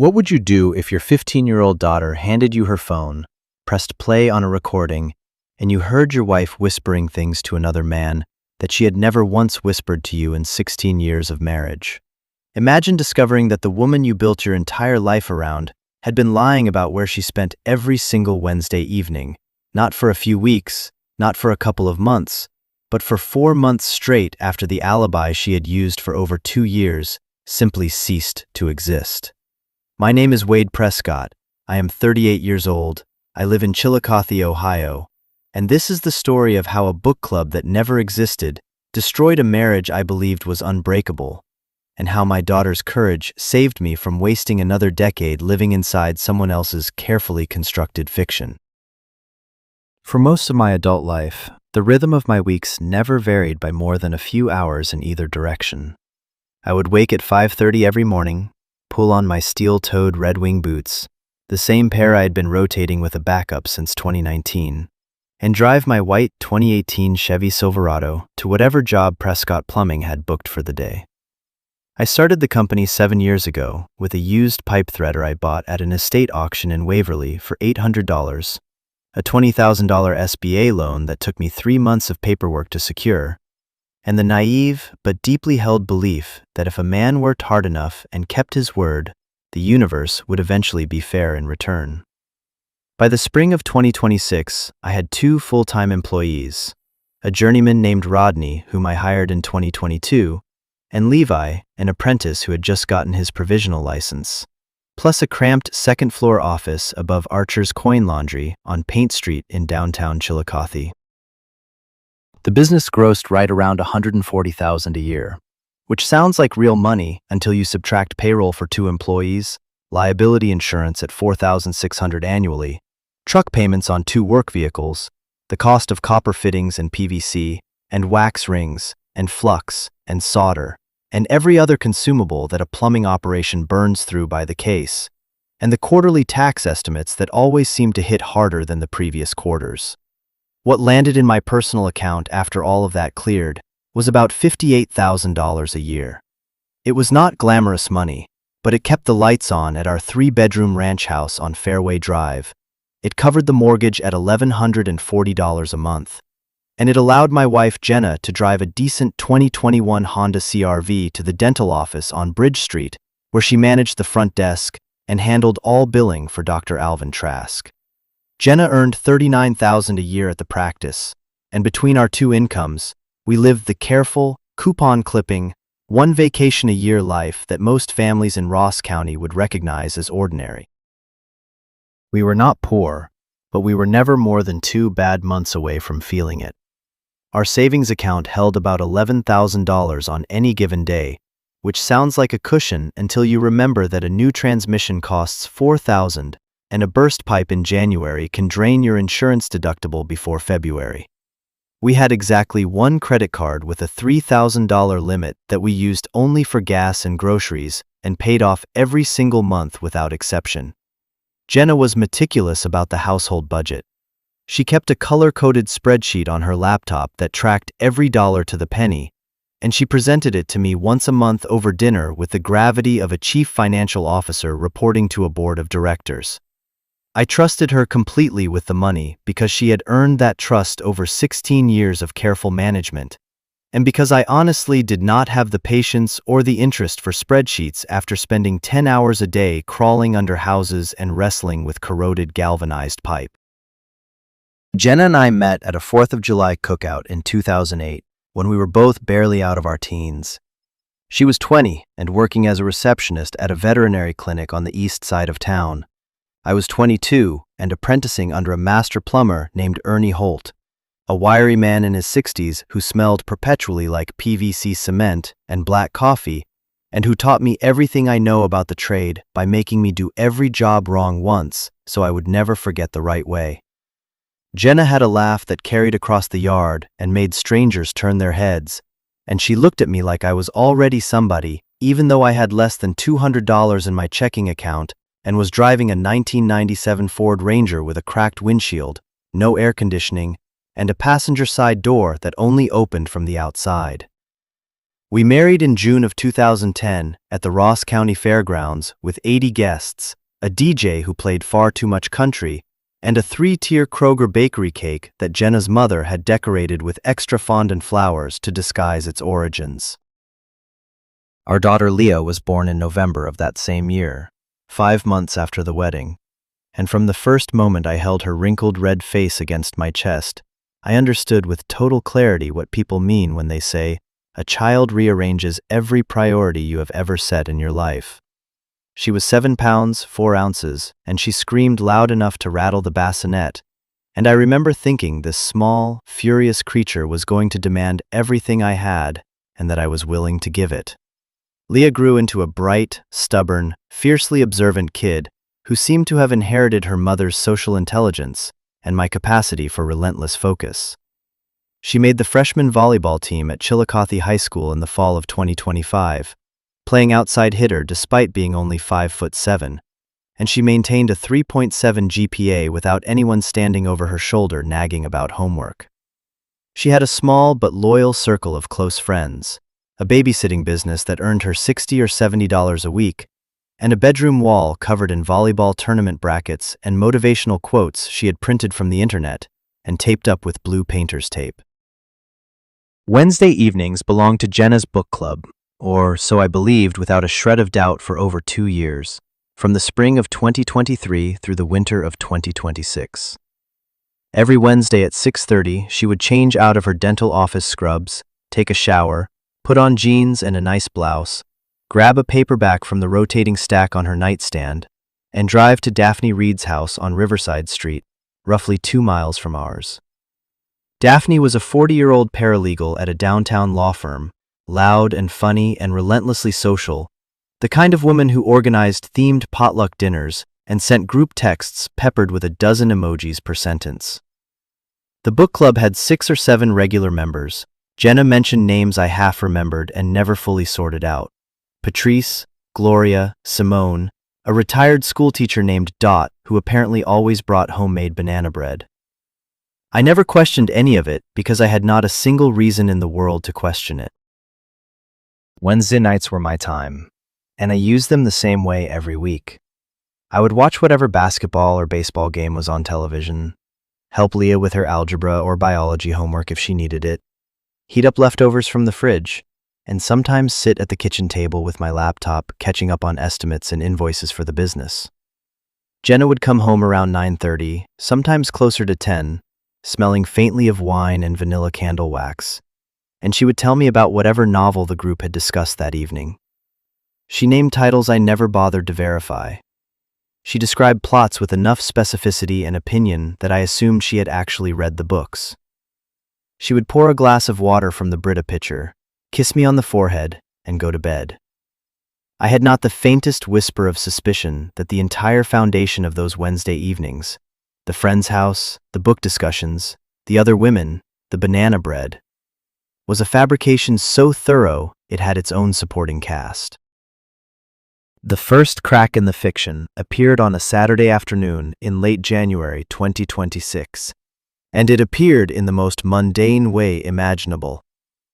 What would you do if your 15-year-old daughter handed you her phone, pressed play on a recording, and you heard your wife whispering things to another man that she had never once whispered to you in 16 years of marriage? Imagine discovering that the woman you built your entire life around had been lying about where she spent every single Wednesday evening, not for a few weeks, not for a couple of months, but for 4 months straight after the alibi she had used for over 2 years simply ceased to exist. My name is Wade Prescott. I am 38 years old. I live in Chillicothe, Ohio. And this is the story of how a book club that never existed destroyed a marriage I believed was unbreakable, and how my daughter's courage saved me from wasting another decade living inside someone else's carefully constructed fiction. For most of my adult life, the rhythm of my weeks never varied by more than a few hours in either direction. I would wake at 5:30 every morning, pull on my steel-toed Red Wing boots, the same pair I had been rotating with a backup since 2019, and drive my white 2018 Chevy Silverado to whatever job Prescott Plumbing had booked for the day. I started the company 7 years ago with a used pipe threader I bought at an estate auction in Waverly for $800, a $20,000 SBA loan that took me 3 months of paperwork to secure, and the naive but deeply held belief that if a man worked hard enough and kept his word, the universe would eventually be fair in return. By the spring of 2026, I had 2 full-time employees, a journeyman named Rodney, whom I hired in 2022, and Levi, an apprentice who had just gotten his provisional license, plus a cramped second-floor office above Archer's Coin Laundry on Paint Street in downtown Chillicothe. The business grossed right around $140,000 a year, which sounds like real money until you subtract payroll for 2 employees, liability insurance at $4,600 annually, truck payments on 2 work vehicles, the cost of copper fittings and PVC, and wax rings, and flux, and solder, and every other consumable that a plumbing operation burns through by the case, and the quarterly tax estimates that always seem to hit harder than the previous quarters. What landed in my personal account after all of that cleared was about $58,000 a year. It was not glamorous money, but it kept the lights on at our 3-bedroom ranch house on Fairway Drive. It covered the mortgage at $1,140 a month, and it allowed my wife Jenna to drive a decent 2021 Honda CR-V to the dental office on Bridge Street, where she managed the front desk and handled all billing for Dr. Alvin Trask. Jenna earned $39,000 a year at the practice, and between our 2 incomes, we lived the careful, coupon-clipping, 1 vacation a year life that most families in Ross County would recognize as ordinary. We were not poor, but we were never more than 2 bad months away from feeling it. Our savings account held about $11,000 on any given day, which sounds like a cushion until you remember that a new transmission costs $4,000, and a burst pipe in January can drain your insurance deductible before February. We had exactly 1 credit card with a $3,000 limit that we used only for gas and groceries and paid off every single month without exception. Jenna was meticulous about the household budget. She kept a color-coded spreadsheet on her laptop that tracked every dollar to the penny, and she presented it to me once a month over dinner with the gravity of a chief financial officer reporting to a board of directors. I trusted her completely with the money because she had earned that trust over 16 years of careful management, and because I honestly did not have the patience or the interest for spreadsheets after spending 10 hours a day crawling under houses and wrestling with corroded galvanized pipe. Jenna and I met at a 4th of July cookout in 2008 when we were both barely out of our teens. She was 20 and working as a receptionist at a veterinary clinic on the east side of town. I was 22 and apprenticing under a master plumber named Ernie Holt, a wiry man in his 60s who smelled perpetually like PVC cement and black coffee, and who taught me everything I know about the trade by making me do every job wrong once so I would never forget the right way. Jenna had a laugh that carried across the yard and made strangers turn their heads, and she looked at me like I was already somebody, even though I had less than $200 in my checking account and was driving a 1997 Ford Ranger with a cracked windshield, no air conditioning, and a passenger side door that only opened from the outside. We married in June of 2010 at the Ross County Fairgrounds with 80 guests, a DJ who played far too much country, and a 3-tier Kroger bakery cake that Jenna's mother had decorated with extra fondant flowers to disguise its origins. Our daughter Leah was born in November of that same year, 5 months after the wedding, and from the first moment I held her wrinkled red face against my chest, I understood with total clarity what people mean when they say, "A child rearranges every priority you have ever set in your life." She was 7 pounds, 4 ounces, and she screamed loud enough to rattle the bassinet, and I remember thinking this small, furious creature was going to demand everything I had and that I was willing to give it. Leah grew into a bright, stubborn, fiercely observant kid who seemed to have inherited her mother's social intelligence and my capacity for relentless focus. She made the freshman volleyball team at Chillicothe High School in the fall of 2025, playing outside hitter despite being only 5'7", and she maintained a 3.7 GPA without anyone standing over her shoulder nagging about homework. She had a small but loyal circle of close friends, a babysitting business that earned her $60 or $70 a week, and a bedroom wall covered in volleyball tournament brackets and motivational quotes she had printed from the internet and taped up with blue painter's tape. Wednesday evenings belonged to Jenna's book club, or so I believed without a shred of doubt for over 2 years, from the spring of 2023 through the winter of 2026. Every Wednesday at 6:30, she would change out of her dental office scrubs, take a shower, put on jeans and a nice blouse, grab a paperback from the rotating stack on her nightstand, and drive to Daphne Reed's house on Riverside Street, roughly 2 miles from ours. Daphne was a 40-year-old paralegal at a downtown law firm, loud and funny and relentlessly social, the kind of woman who organized themed potluck dinners and sent group texts peppered with a dozen emojis per sentence. The book club had 6 or 7 regular members. Jenna mentioned names I half remembered and never fully sorted out. Patrice, Gloria, Simone, a retired schoolteacher named Dot who apparently always brought homemade banana bread. I never questioned any of it because I had not a single reason in the world to question it. Wednesday nights were my time, and I used them the same way every week. I would watch whatever basketball or baseball game was on television, help Leah with her algebra or biology homework if she needed it, heat up leftovers from the fridge, and sometimes sit at the kitchen table with my laptop catching up on estimates and invoices for the business. Jenna would come home around 9:30, sometimes closer to 10, smelling faintly of wine and vanilla candle wax, and she would tell me about whatever novel the group had discussed that evening. She named titles I never bothered to verify. She described plots with enough specificity and opinion that I assumed she had actually read the books. She would pour a glass of water from the Brita pitcher, kiss me on the forehead, and go to bed. I had not the faintest whisper of suspicion that the entire foundation of those Wednesday evenings, the friend's house, the book discussions, the other women, the banana bread, was a fabrication so thorough it had its own supporting cast. The first crack in the fiction appeared on a Saturday afternoon in late January 2026, and it appeared in the most mundane way imaginable.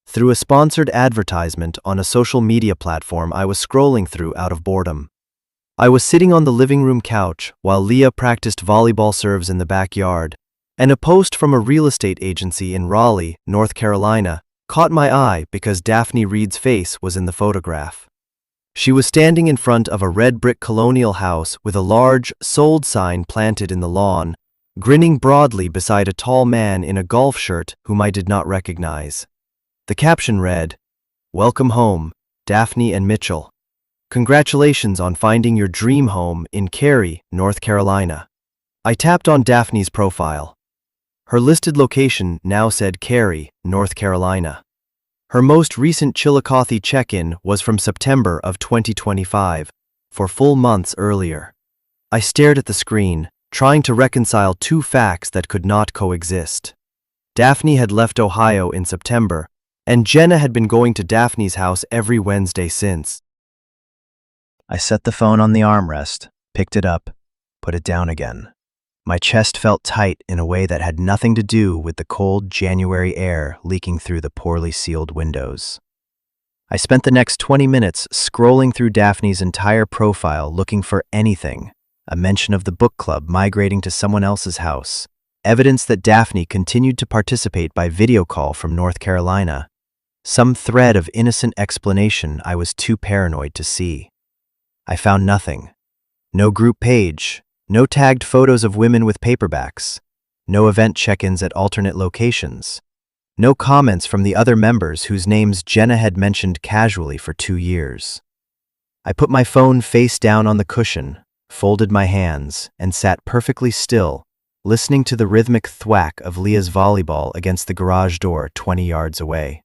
Through a sponsored advertisement on a social media platform I was scrolling through out of boredom. I was sitting on the living room couch while Leah practiced volleyball serves in the backyard, and a post from a real estate agency in Raleigh, North Carolina, caught my eye because Daphne Reed's face was in the photograph. She was standing in front of a red brick colonial house with a large "Sold" sign planted in the lawn, grinning broadly beside a tall man in a golf shirt whom I did not recognize. The caption read, "Welcome home, Daphne and Mitchell. Congratulations on finding your dream home in Cary, North Carolina." I tapped on Daphne's profile. Her listed location now said Cary, North Carolina. Her most recent Chillicothe check-in was from September of 2025, 4 full months earlier. I stared at the screen, trying to reconcile 2 facts that could not coexist. Daphne had left Ohio in September, and Jenna had been going to Daphne's house every Wednesday since. I set the phone on the armrest, picked it up, put it down again. My chest felt tight in a way that had nothing to do with the cold January air leaking through the poorly sealed windows. I spent the next 20 minutes scrolling through Daphne's entire profile looking for anything, a mention of the book club migrating to someone else's house, evidence that Daphne continued to participate by video call from North Carolina, some thread of innocent explanation I was too paranoid to see. I found nothing. No group page, no tagged photos of women with paperbacks, no event check-ins at alternate locations, no comments from the other members whose names Jenna had mentioned casually for 2 years. I put my phone face down on the cushion, folded my hands, and sat perfectly still, listening to the rhythmic thwack of Leah's volleyball against the garage door 20 yards away.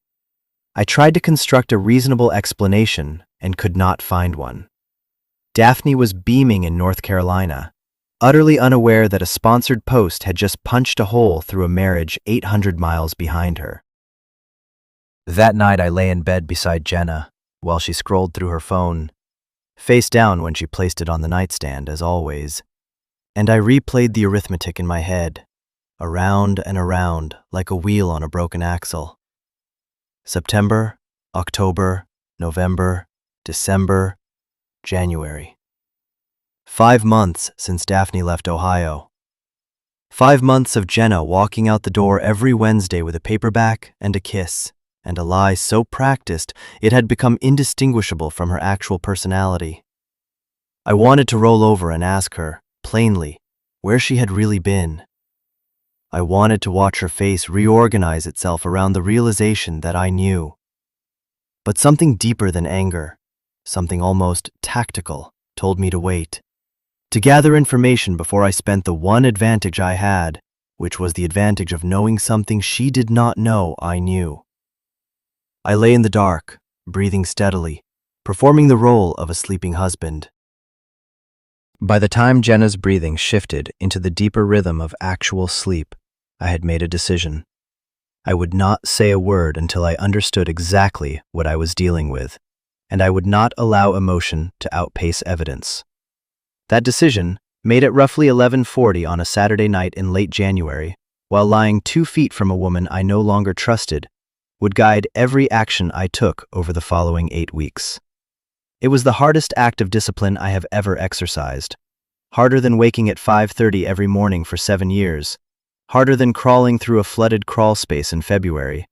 I tried to construct a reasonable explanation and could not find one. Daphne was beaming in North Carolina, utterly unaware that a sponsored post had just punched a hole through a marriage 800 miles behind her. That night I lay in bed beside Jenna while she scrolled through her phone, face down when she placed it on the nightstand, as always, and I replayed the arithmetic in my head, around and around like a wheel on a broken axle. September, October, November, December, January. 5 months since Daphne left Ohio. 5 months of Jenna walking out the door every Wednesday with a paperback and a kiss, and a lie so practiced it had become indistinguishable from her actual personality. I wanted to roll over and ask her, plainly, where she had really been. I wanted to watch her face reorganize itself around the realization that I knew. But something deeper than anger, something almost tactical, told me to wait. To gather information before I spent the one advantage I had, which was the advantage of knowing something she did not know I knew. I lay in the dark, breathing steadily, performing the role of a sleeping husband. By the time Jenna's breathing shifted into the deeper rhythm of actual sleep, I had made a decision. I would not say a word until I understood exactly what I was dealing with, and I would not allow emotion to outpace evidence. That decision, made at roughly 11:40 on a Saturday night in late January, while lying 2 feet from a woman I no longer trusted, would guide every action I took over the following 8 weeks. It was the hardest act of discipline I have ever exercised, harder than waking at 5:30 every morning for 7 years, harder than crawling through a flooded crawl space in February,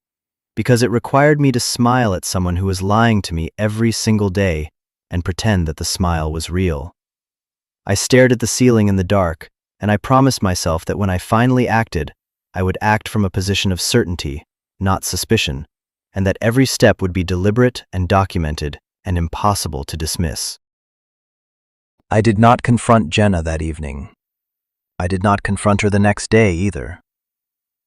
because it required me to smile at someone who was lying to me every single day and pretend that the smile was real. I stared at the ceiling in the dark, and I promised myself that when I finally acted, I would act from a position of certainty, not suspicion, and that every step would be deliberate and documented and impossible to dismiss. I did not confront Jenna that evening. I did not confront her the next day either.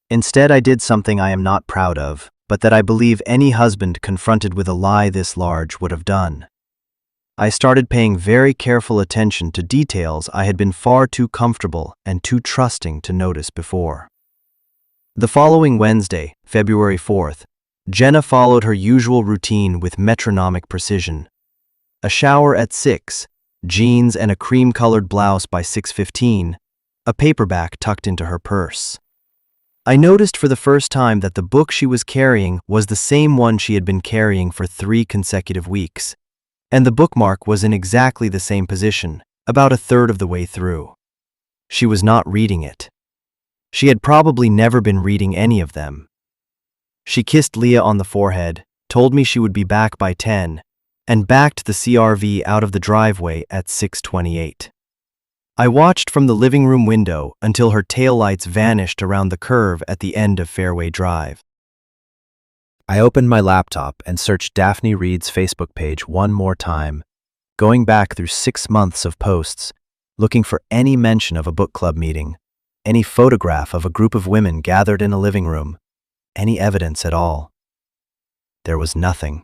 Instead, I did something I am not proud of, but that I believe any husband confronted with a lie this large would have done. I started paying very careful attention to details I had been far too comfortable and too trusting to notice before. The following Wednesday, February 4th, Jenna followed her usual routine with metronomic precision. A shower at 6, jeans and a cream-colored blouse by 6:15, a paperback tucked into her purse. I noticed for the first time that the book she was carrying was the same one she had been carrying for 3 consecutive weeks, and the bookmark was in exactly the same position, about a third of the way through. She was not reading it. She had probably never been reading any of them. She kissed Leah on the forehead, told me she would be back by 10, and backed the CRV out of the driveway at 6:28. I watched from the living room window until her taillights vanished around the curve at the end of Fairway Drive. I opened my laptop and searched Daphne Reed's Facebook page one more time, going back through 6 months of posts, looking for any mention of a book club meeting, any photograph of a group of women gathered in a living room, any evidence at all. There was nothing.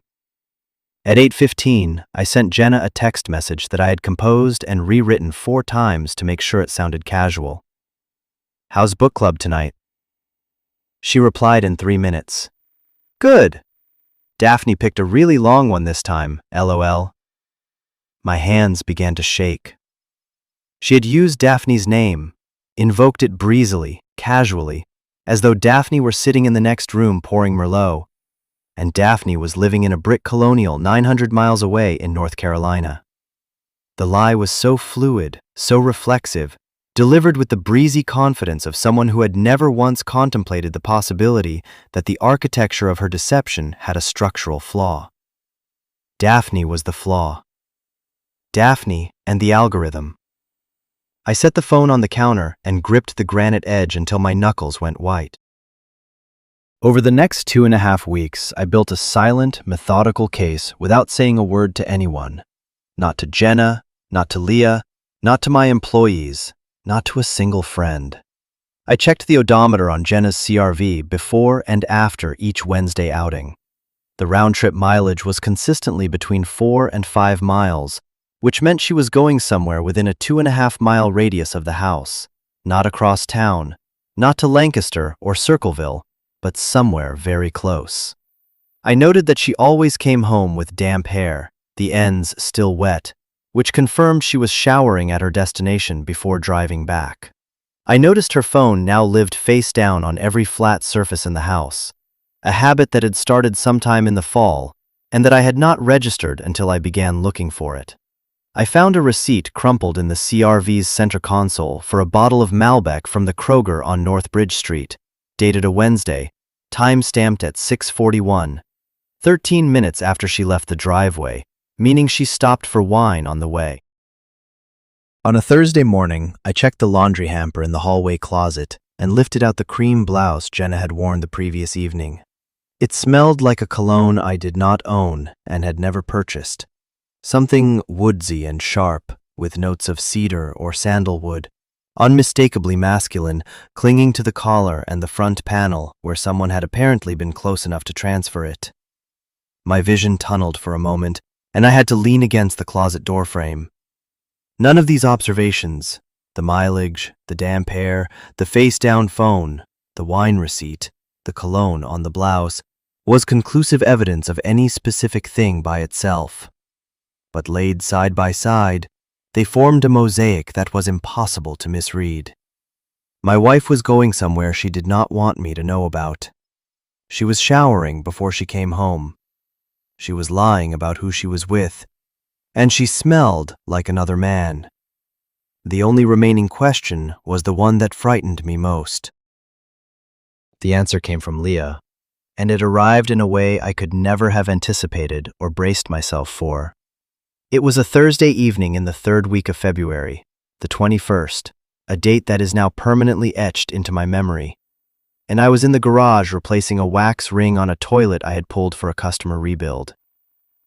At 8:15, I sent Jenna a text message that I had composed and rewritten 4 times to make sure it sounded casual. "How's book club tonight?" She replied in 3 minutes. "Good. Daphne picked a really long one this time, LOL. My hands began to shake. She had used Daphne's name, invoked it breezily, casually, as though Daphne were sitting in the next room pouring Merlot, and Daphne was living in a brick colonial 900 miles away in North Carolina. The lie was so fluid, so reflexive, delivered with the breezy confidence of someone who had never once contemplated the possibility that the architecture of her deception had a structural flaw. Daphne was the flaw. Daphne and the algorithm. I set the phone on the counter and gripped the granite edge until my knuckles went white. Over the next 2.5 weeks, I built a silent, methodical case without saying a word to anyone. Not to Jenna, not to Leah, not to my employees, not to a single friend. I checked the odometer on Jenna's CRV before and after each Wednesday outing. The round-trip mileage was consistently between 4 and 5 miles, which meant she was going somewhere within a 2.5-mile radius of the house, not across town, not to Lancaster or Circleville, but somewhere very close. I noted that she always came home with damp hair, the ends still wet, which confirmed she was showering at her destination before driving back. I noticed her phone now lived face down on every flat surface in the house, a habit that had started sometime in the fall and that I had not registered until I began looking for it. I found a receipt crumpled in the CRV's center console for a bottle of Malbec from the Kroger on North Bridge Street, dated a Wednesday, time-stamped at 6:41, 13 minutes after she left the driveway, meaning she stopped for wine on the way. On a Thursday morning, I checked the laundry hamper in the hallway closet and lifted out the cream blouse Jenna had worn the previous evening. It smelled like a cologne I did not own and had never purchased. Something woodsy and sharp, with notes of cedar or sandalwood, unmistakably masculine, clinging to the collar and the front panel where someone had apparently been close enough to transfer it. My vision tunneled for a moment, and I had to lean against the closet doorframe. None of these observations, the mileage, the damp hair, the face-down phone, the wine receipt, the cologne on the blouse, was conclusive evidence of any specific thing by itself. But laid side by side, they formed a mosaic that was impossible to misread. My wife was going somewhere she did not want me to know about. She was showering before she came home. She was lying about who she was with, and she smelled like another man. The only remaining question was the one that frightened me most. The answer came from Leah, and it arrived in a way I could never have anticipated or braced myself for. It was a Thursday evening in the third week of February, the 21st, a date that is now permanently etched into my memory. And I was in the garage replacing a wax ring on a toilet I had pulled for a customer rebuild.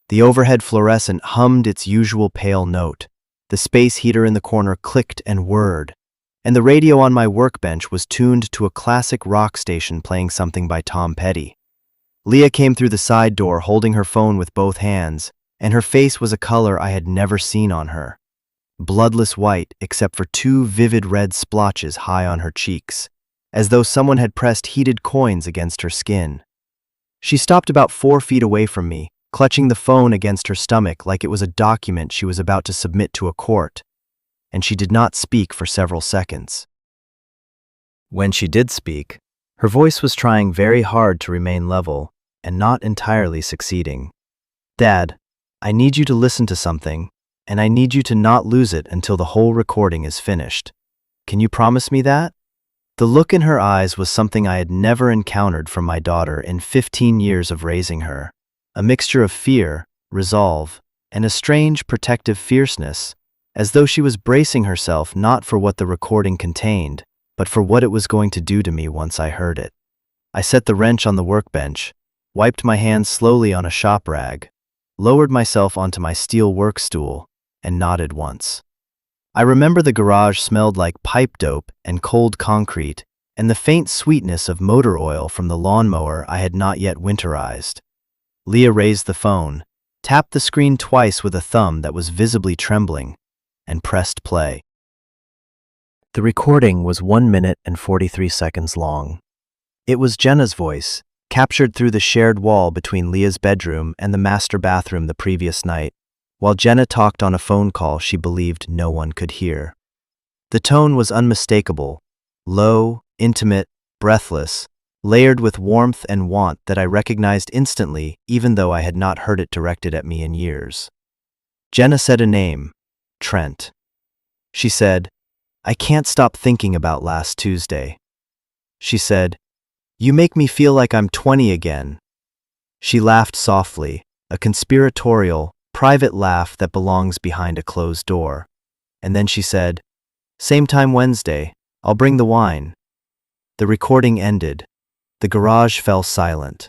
The overhead fluorescent hummed its usual pale note, the space heater in the corner clicked and whirred, and the radio on my workbench was tuned to a classic rock station playing something by Tom Petty. Leah came through the side door holding her phone with both hands, and her face was a color I had never seen on her. Bloodless white except for 2 vivid red splotches high on her cheeks, as though someone had pressed heated coins against her skin. She stopped about 4 feet away from me, clutching the phone against her stomach like it was a document she was about to submit to a court, and she did not speak for several seconds. When she did speak, her voice was trying very hard to remain level and not entirely succeeding. "Dad, I need you to listen to something, and I need you to not lose it until the whole recording is finished. Can you promise me that?" The look in her eyes was something I had never encountered from my daughter in 15 years of raising her, a mixture of fear, resolve, and a strange protective fierceness, as though she was bracing herself not for what the recording contained, but for what it was going to do to me once I heard it. I set the wrench on the workbench, wiped my hands slowly on a shop rag, lowered myself onto my steel work stool, and nodded once. I remember the garage smelled like pipe dope and cold concrete, and the faint sweetness of motor oil from the lawnmower I had not yet winterized. Leah raised the phone, tapped the screen twice with a thumb that was visibly trembling, and pressed play. The recording was 1 minute and 43 seconds long. It was Jenna's voice, captured through the shared wall between Leah's bedroom and the master bathroom the previous night, while Jenna talked on a phone call she believed no one could hear. The tone was unmistakable, low, intimate, breathless, layered with warmth and want that I recognized instantly, even though I had not heard it directed at me in years. Jenna said a name, Trent. She said, "I can't stop thinking about last Tuesday." She said, "You make me feel like I'm 20 again." She laughed softly, a conspiratorial, private laugh that belongs behind a closed door. And then she said, "Same time Wednesday, I'll bring the wine." The recording ended. The garage fell silent.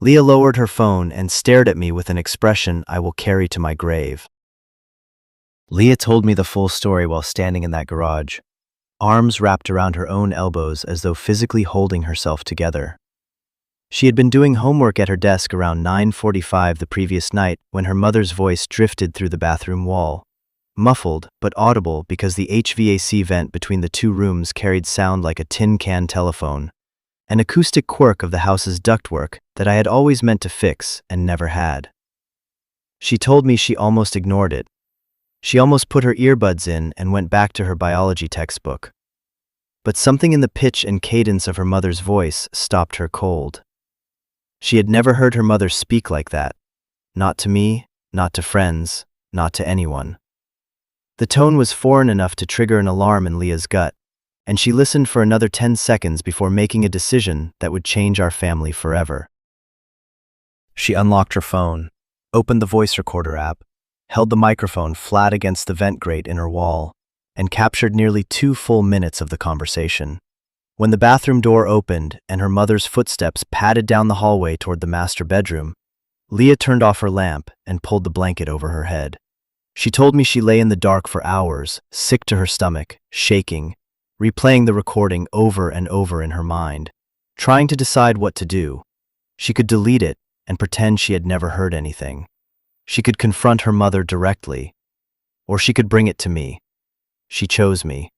Leah lowered her phone and stared at me with an expression I will carry to my grave. Leah told me the full story while standing in that garage, arms wrapped around her own elbows as though physically holding herself together. She had been doing homework at her desk around 9:45 the previous night when her mother's voice drifted through the bathroom wall, muffled but audible because the HVAC vent between the two rooms carried sound like a tin can telephone, an acoustic quirk of the house's ductwork that I had always meant to fix and never had. She told me she almost ignored it. She almost put her earbuds in and went back to her biology textbook. But something in the pitch and cadence of her mother's voice stopped her cold. She had never heard her mother speak like that. Not to me, not to friends, not to anyone. The tone was foreign enough to trigger an alarm in Leah's gut, and she listened for another 10 seconds before making a decision that would change our family forever. She unlocked her phone, opened the voice recorder app, held the microphone flat against the vent grate in her wall, and captured nearly 2 full minutes of the conversation. When the bathroom door opened and her mother's footsteps padded down the hallway toward the master bedroom, Leah turned off her lamp and pulled the blanket over her head. She told me she lay in the dark for hours, sick to her stomach, shaking, replaying the recording over and over in her mind, trying to decide what to do. She could delete it and pretend she had never heard anything. She could confront her mother directly, or she could bring it to me. She chose me.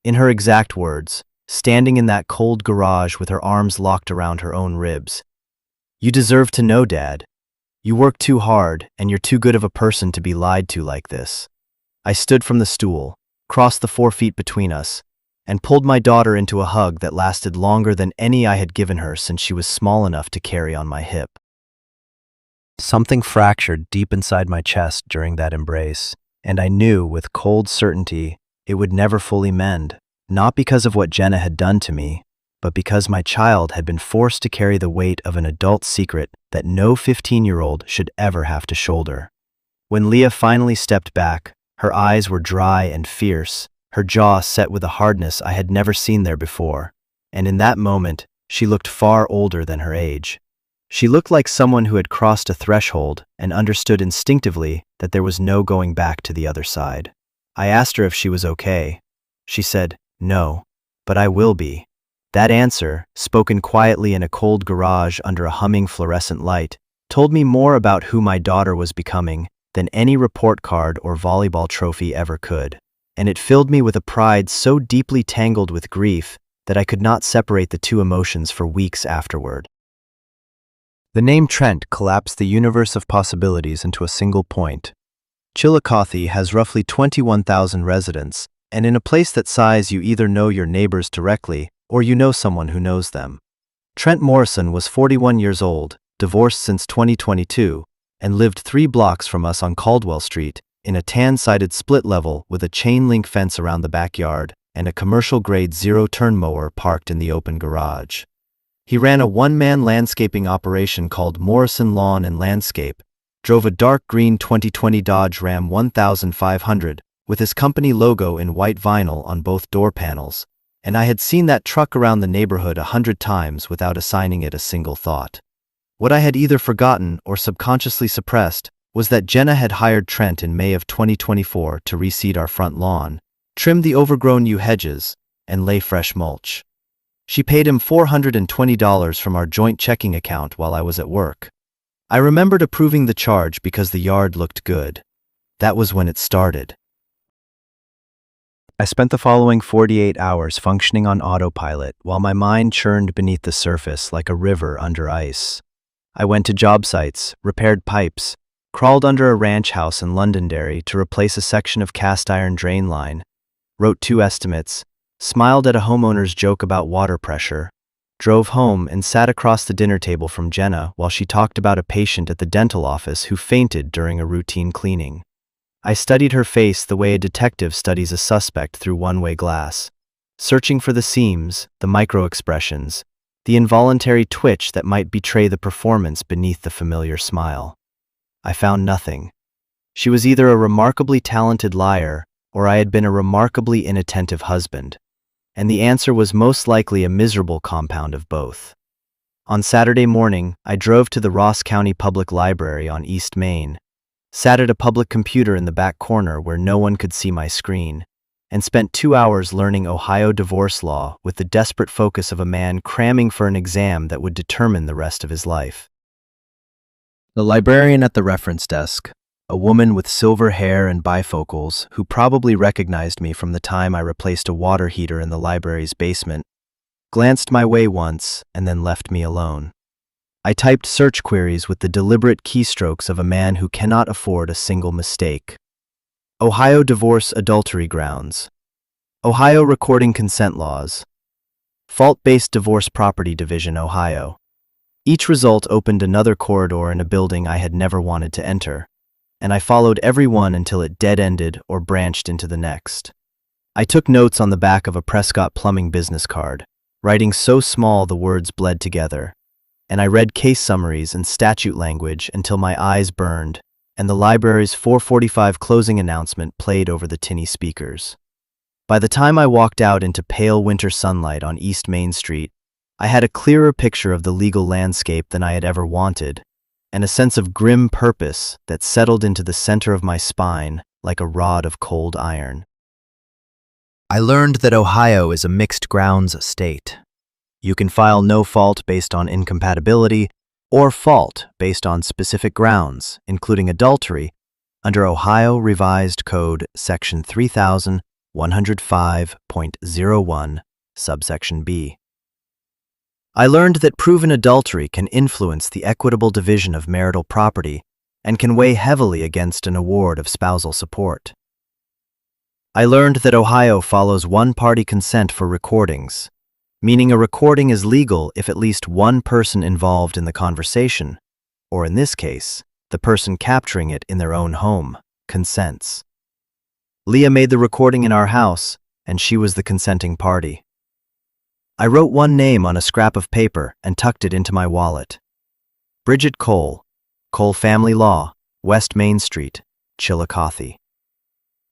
In her exact words, standing in that cold garage with her arms locked around her own ribs. "You deserve to know, Dad. You work too hard, and you're too good of a person to be lied to like this." I stood from the stool, crossed the 4 feet between us, and pulled my daughter into a hug that lasted longer than any I had given her since she was small enough to carry on my hip. Something fractured deep inside my chest during that embrace, and I knew with cold certainty it would never fully mend, not because of what Jenna had done to me, but because my child had been forced to carry the weight of an adult secret that no 15-year-old should ever have to shoulder. When Leah finally stepped back, her eyes were dry and fierce, her jaw set with a hardness I had never seen there before, and in that moment, she looked far older than her age. She looked like someone who had crossed a threshold and understood instinctively that there was no going back to the other side. I asked her if she was okay. She said, "No, but I will be." That answer, spoken quietly in a cold garage under a humming fluorescent light, told me more about who my daughter was becoming than any report card or volleyball trophy ever could, and it filled me with a pride so deeply tangled with grief that I could not separate the two emotions for weeks afterward. The name Trent collapsed the universe of possibilities into a single point. Chillicothe has roughly 21,000 residents, and in a place that size you either know your neighbors directly or you know someone who knows them. Trent Morrison was 41 years old, divorced since 2022, and lived 3 blocks from us on Caldwell Street, in a tan-sided split level with a chain-link fence around the backyard and a commercial-grade zero-turn mower parked in the open garage. He ran a one-man landscaping operation called Morrison Lawn and Landscape, drove a dark green 2020 Dodge Ram 1500 with his company logo in white vinyl on both door panels, and I had seen that truck around the neighborhood 100 times without assigning it a single thought. What I had either forgotten or subconsciously suppressed was that Jenna had hired Trent in May of 2024 to reseed our front lawn, trim the overgrown yew hedges, and lay fresh mulch. She paid him $420 from our joint checking account while I was at work. I remembered approving the charge because the yard looked good. That was when it started. I spent the following 48 hours functioning on autopilot while my mind churned beneath the surface like a river under ice. I went to job sites, repaired pipes, crawled under a ranch house in Londonderry to replace a section of cast iron drain line, wrote 2 estimates, smiled at a homeowner's joke about water pressure, drove home, and sat across the dinner table from Jenna while she talked about a patient at the dental office who fainted during a routine cleaning. I studied her face the way a detective studies a suspect through one-way glass, searching for the seams, the micro-expressions, the involuntary twitch that might betray the performance beneath the familiar smile. I found nothing. She was either a remarkably talented liar, or I had been a remarkably inattentive husband, and the answer was most likely a miserable compound of both. On Saturday morning, I drove to the Ross County Public Library on East Main, sat at a public computer in the back corner where no one could see my screen, and spent 2 hours learning Ohio divorce law with the desperate focus of a man cramming for an exam that would determine the rest of his life. The librarian at the reference desk, a woman with silver hair and bifocals who probably recognized me from the time I replaced a water heater in the library's basement, glanced my way once and then left me alone. I typed search queries with the deliberate keystrokes of a man who cannot afford a single mistake. Ohio divorce adultery grounds. Ohio recording consent laws. Fault-based divorce property division, Ohio. Each result opened another corridor in a building I had never wanted to enter, and I followed every one until it dead-ended or branched into the next. I took notes on the back of a Prescott Plumbing business card, writing so small the words bled together, and I read case summaries and statute language until my eyes burned, and the library's 4:45 closing announcement played over the tinny speakers. By the time I walked out into pale winter sunlight on East Main Street, I had a clearer picture of the legal landscape than I had ever wanted, and a sense of grim purpose that settled into the center of my spine like a rod of cold iron. I learned that Ohio is a mixed grounds state. You can file no fault based on incompatibility or fault based on specific grounds, including adultery, under Ohio Revised Code Section 3105.01, subsection B. I learned that proven adultery can influence the equitable division of marital property and can weigh heavily against an award of spousal support. I learned that Ohio follows one-party consent for recordings, meaning a recording is legal if at least one person involved in the conversation, or in this case, the person capturing it in their own home, consents. Leah made the recording in our house, and she was the consenting party. I wrote one name on a scrap of paper and tucked it into my wallet. Bridget Cole, Cole Family Law, West Main Street, Chillicothe.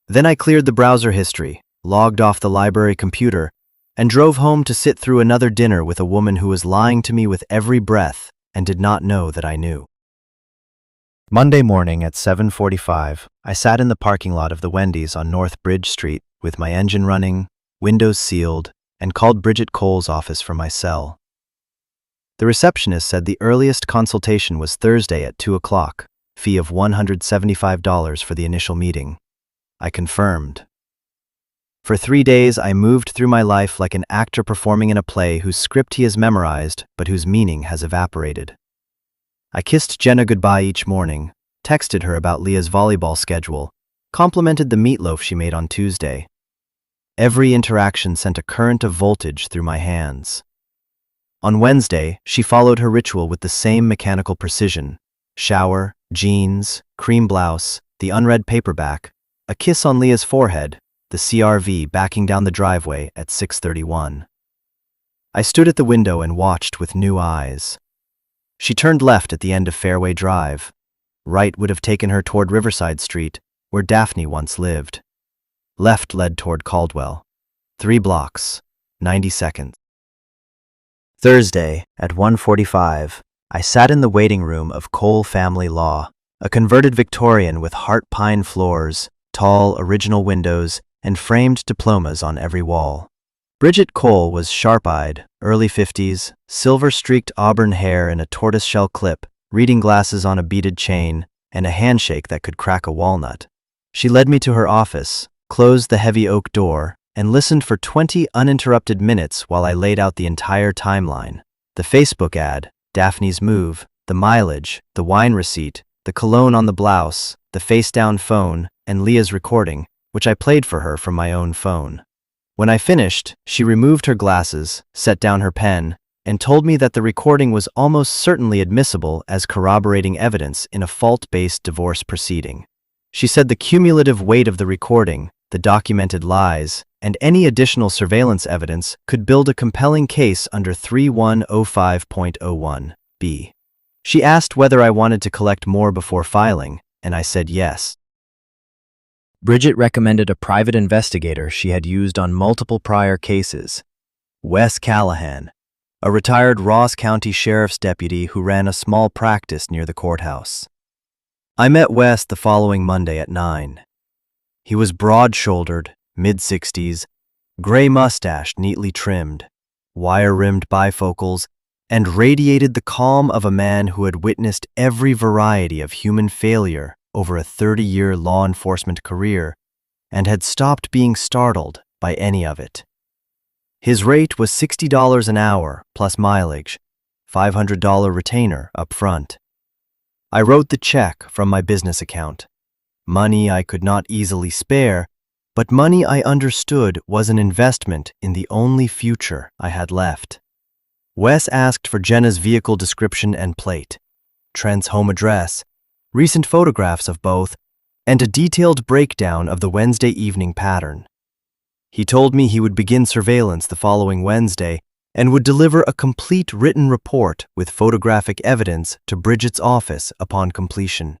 Then I cleared the browser history, logged off the library computer, and drove home to sit through another dinner with a woman who was lying to me with every breath and did not know that I knew. Monday morning at 7:45, I sat in the parking lot of the Wendy's on North Bridge Street with my engine running, windows sealed, and called Bridget Cole's office from my cell. The receptionist said the earliest consultation was Thursday at 2 o'clock, fee of $175 for the initial meeting. I confirmed. For 3 days, I moved through my life like an actor performing in a play whose script he has memorized but whose meaning has evaporated. I kissed Jenna goodbye each morning, texted her about Leah's volleyball schedule, complimented the meatloaf she made on Tuesday. Every interaction sent a current of voltage through my hands. On Wednesday, she followed her ritual with the same mechanical precision: shower, jeans, cream blouse, the unread paperback, a kiss on Leah's forehead, the CRV backing down the driveway at 6:31. I stood at the window and watched with new eyes. She turned left at the end of Fairway Drive. Right would have taken her toward Riverside Street, where Daphne once lived. Left led toward Caldwell. 3 blocks, 90 seconds. Thursday, at 1:45, I sat in the waiting room of Cole Family Law, a converted Victorian with heart pine floors, tall, original windows, and framed diplomas on every wall. Bridget Cole was sharp-eyed, early 50s, silver-streaked auburn hair in a tortoiseshell clip, reading glasses on a beaded chain, and a handshake that could crack a walnut. She led me to her office, closed the heavy oak door, and listened for 20 uninterrupted minutes while I laid out the entire timeline. The Facebook ad, Daphne's move, the mileage, the wine receipt, the cologne on the blouse, the face-down phone, and Leah's recording, which I played for her from my own phone. When I finished, she removed her glasses, set down her pen, and told me that the recording was almost certainly admissible as corroborating evidence in a fault-based divorce proceeding. She said the cumulative weight of the recording, the documented lies, and any additional surveillance evidence could build a compelling case under 3105.01b. She asked whether I wanted to collect more before filing, and I said yes. Bridget recommended a private investigator she had used on multiple prior cases, Wes Callahan, a retired Ross County Sheriff's deputy who ran a small practice near the courthouse. I met Wes the following Monday at 9. He was broad-shouldered, mid-60s, gray mustache neatly trimmed, wire-rimmed bifocals, and radiated the calm of a man who had witnessed every variety of human failure over a 30-year law enforcement career and had stopped being startled by any of it. His rate was $60 an hour plus mileage, $500 retainer up front. I wrote the check from my business account. Money I could not easily spare, but money I understood was an investment in the only future I had left. Wes asked for Jenna's vehicle description and plate, Trent's home address, recent photographs of both, and a detailed breakdown of the Wednesday evening pattern. He told me he would begin surveillance the following Wednesday and would deliver a complete written report with photographic evidence to Bridget's office upon completion.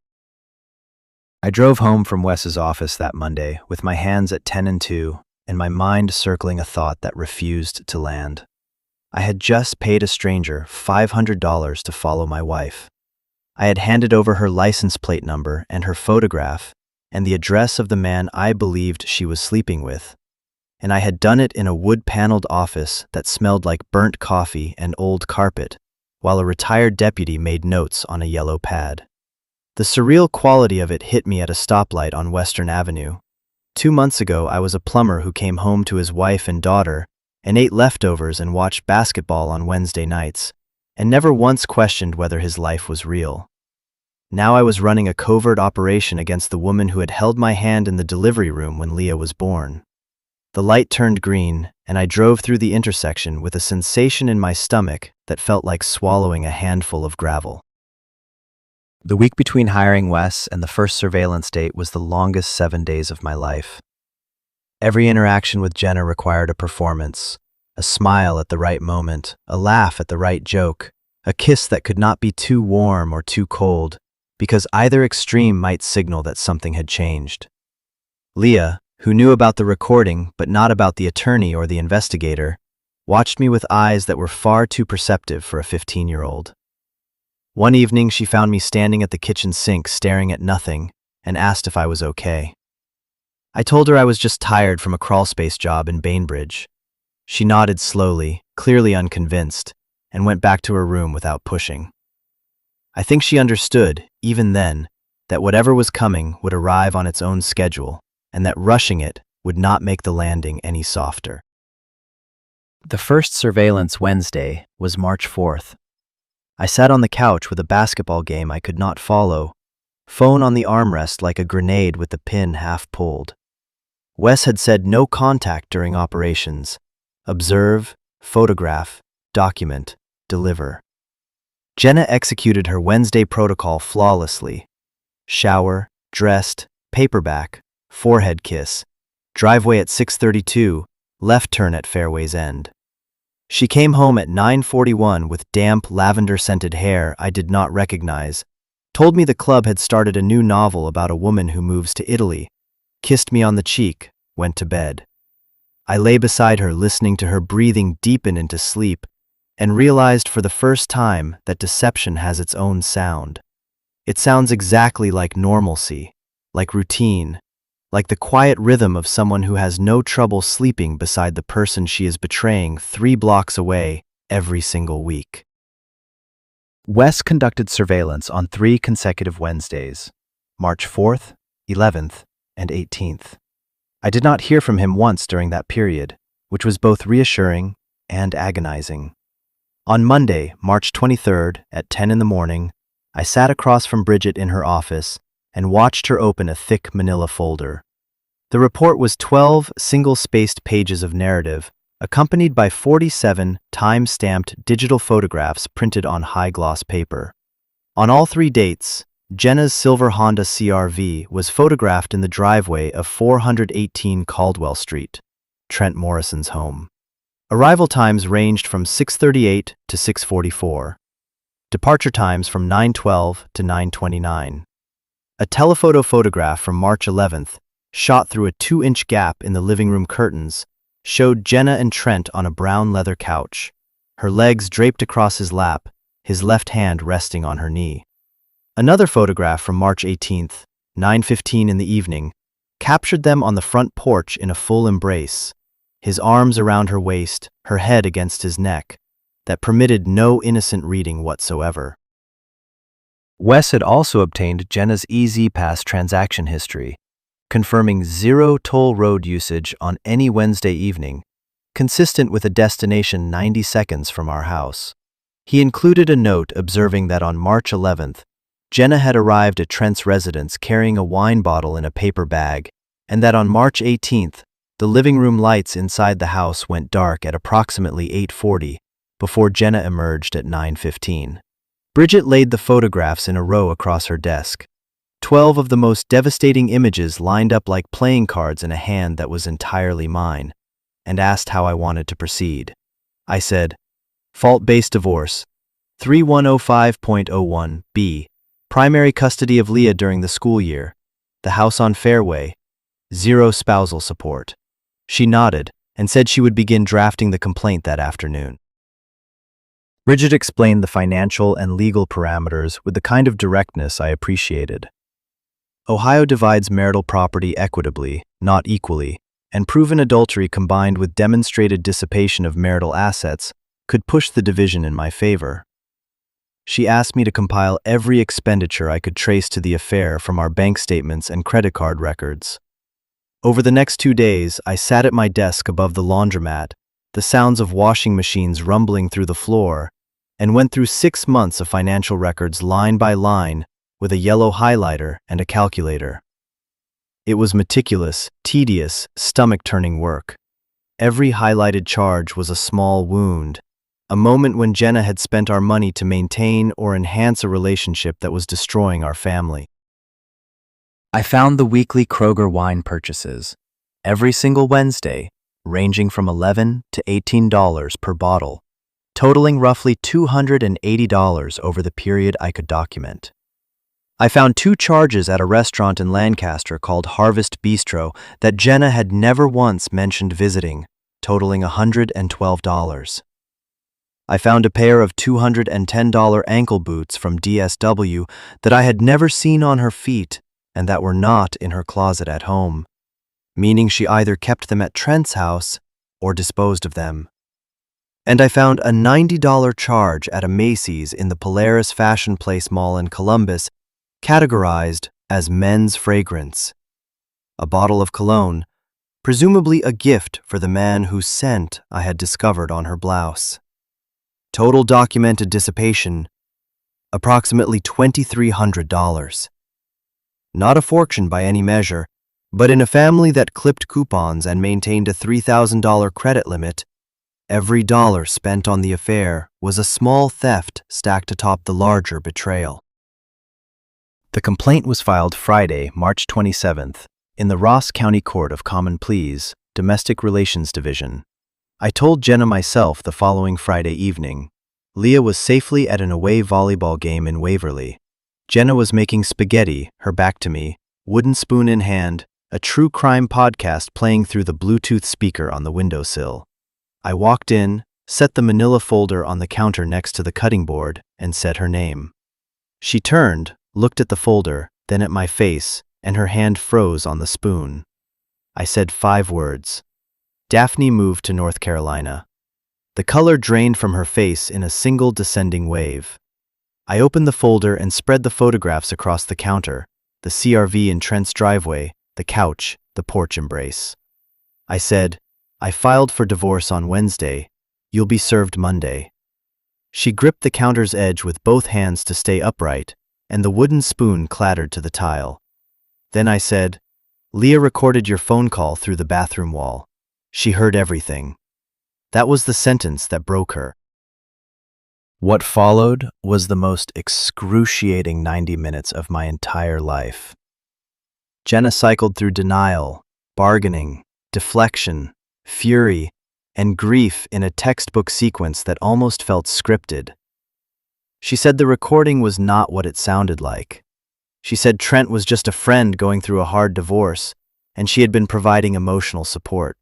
I drove home from Wes's office that Monday with my hands at 10 and 2 and my mind circling a thought that refused to land. I had just paid a stranger $500 to follow my wife. I had handed over her license plate number and her photograph and the address of the man I believed she was sleeping with, and I had done it in a wood-paneled office that smelled like burnt coffee and old carpet, while a retired deputy made notes on a yellow pad. The surreal quality of it hit me at a stoplight on Western Avenue. 2 months ago, I was a plumber who came home to his wife and daughter and ate leftovers and watched basketball on Wednesday nights, and never once questioned whether his life was real. Now I was running a covert operation against the woman who had held my hand in the delivery room when Leah was born. The light turned green, and I drove through the intersection with a sensation in my stomach that felt like swallowing a handful of gravel. The week between hiring Wes and the first surveillance date was the longest 7 days of my life. Every interaction with Jenna required a performance, a smile at the right moment, a laugh at the right joke, a kiss that could not be too warm or too cold, because either extreme might signal that something had changed. Leah, who knew about the recording but not about the attorney or the investigator, watched me with eyes that were far too perceptive for a 15-year-old. One evening, she found me standing at the kitchen sink staring at nothing and asked if I was okay. I told her I was just tired from a crawlspace job in Bainbridge. She nodded slowly, clearly unconvinced, and went back to her room without pushing. I think she understood, even then, that whatever was coming would arrive on its own schedule, and that rushing it would not make the landing any softer. The first surveillance Wednesday was March 4th. I sat on the couch with a basketball game I could not follow, phone on the armrest like a grenade with the pin half pulled. Wes had said no contact during operations. Observe, photograph, document, deliver. Jenna executed her Wednesday protocol flawlessly. Shower, dressed, paperback, forehead kiss, driveway at 6:32, left turn at fairway's end. She came home at 9:41 with damp, lavender-scented hair I did not recognize, told me the club had started a new novel about a woman who moves to Italy, kissed me on the cheek, went to bed. I lay beside her listening to her breathing deepen into sleep and realized for the first time that deception has its own sound. It sounds exactly like normalcy, like routine, like the quiet rhythm of someone who has no trouble sleeping beside the person she is betraying 3 blocks away every single week. Wes conducted surveillance on 3 consecutive Wednesdays, March 4th, 11th, and 18th. I did not hear from him once during that period, which was both reassuring and agonizing. On Monday, March 23rd, at 10 in the morning, I sat across from Bridget in her office and watched her open a thick manila folder. The report was 12 single-spaced pages of narrative, accompanied by 47 time-stamped digital photographs printed on high-gloss paper. On all 3 dates, Jenna's silver Honda CR-V was photographed in the driveway of 418 Caldwell Street, Trent Morrison's home. Arrival times ranged from 6:38 to 6:44. Departure times from 9:12 to 9:29. A telephoto photograph from March 11th, shot through a 2-inch gap in the living room curtains, showed Jenna and Trent on a brown leather couch, her legs draped across his lap, his left hand resting on her knee. Another photograph from March 18th, 9:15 in the evening, captured them on the front porch in a full embrace, his arms around her waist, her head against his neck, that permitted no innocent reading whatsoever. Wes had also obtained Jenna's E-ZPass transaction history, confirming 0 toll road usage on any Wednesday evening, consistent with a destination 90 seconds from our house. He included a note observing that on March 11th, Jenna had arrived at Trent's residence carrying a wine bottle in a paper bag, and that on March 18th, the living room lights inside the house went dark at approximately 8:40, before Jenna emerged at 9:15. Bridget laid the photographs in a row across her desk, 12 of the most devastating images lined up like playing cards in a hand that was entirely mine, and asked how I wanted to proceed. I said, fault-based divorce, 3105.01b, primary custody of Leah during the school year, the house on Fairway, 0 spousal support. She nodded and said she would begin drafting the complaint that afternoon. Bridget explained the financial and legal parameters with the kind of directness I appreciated. Ohio divides marital property equitably, not equally, and proven adultery combined with demonstrated dissipation of marital assets could push the division in my favor. She asked me to compile every expenditure I could trace to the affair from our bank statements and credit card records. Over the next 2 days, I sat at my desk above the laundromat, the sounds of washing machines rumbling through the floor, and went through 6 months of financial records line by line with a yellow highlighter and a calculator. It was meticulous, tedious, stomach-turning work. Every highlighted charge was a small wound, a moment when Jenna had spent our money to maintain or enhance a relationship that was destroying our family. I found the weekly Kroger wine purchases, every single Wednesday, ranging from $11 to $18 per bottle, totaling roughly $280 over the period I could document. I found 2 charges at a restaurant in Lancaster called Harvest Bistro that Jenna had never once mentioned visiting, totaling $112. I found a pair of $210 ankle boots from DSW that I had never seen on her feet and that were not in her closet at home, meaning she either kept them at Trent's house or disposed of them. And I found a $90 charge at a Macy's in the Polaris Fashion Place Mall in Columbus, categorized as men's fragrance. A bottle of cologne, presumably a gift for the man whose scent I had discovered on her blouse. Total documented dissipation, approximately $2,300. Not a fortune by any measure, but in a family that clipped coupons and maintained a $3,000 credit limit, every dollar spent on the affair was a small theft stacked atop the larger betrayal. The complaint was filed Friday, March 27th, in the Ross County Court of Common Pleas, Domestic Relations Division. I told Jenna myself the following Friday evening. Leah was safely at an away volleyball game in Waverly. Jenna was making spaghetti, her back to me, wooden spoon in hand, a true crime podcast playing through the Bluetooth speaker on the windowsill. I walked in, set the manila folder on the counter next to the cutting board, and said her name. She turned, looked at the folder, then at my face, and her hand froze on the spoon. I said 5 words. Daphne moved to North Carolina. The color drained from her face in a single descending wave. I opened the folder and spread the photographs across the counter, the CR-V in Trent's driveway, the couch, the porch embrace. I said, I filed for divorce on Wednesday. You'll be served Monday. She gripped the counter's edge with both hands to stay upright, and the wooden spoon clattered to the tile. Then I said, Leah recorded your phone call through the bathroom wall. She heard everything. That was the sentence that broke her. What followed was the most excruciating 90 minutes of my entire life. Jenna cycled through denial, bargaining, deflection, fury, and grief in a textbook sequence that almost felt scripted. She said the recording was not what it sounded like. She said Trent was just a friend going through a hard divorce, and she had been providing emotional support.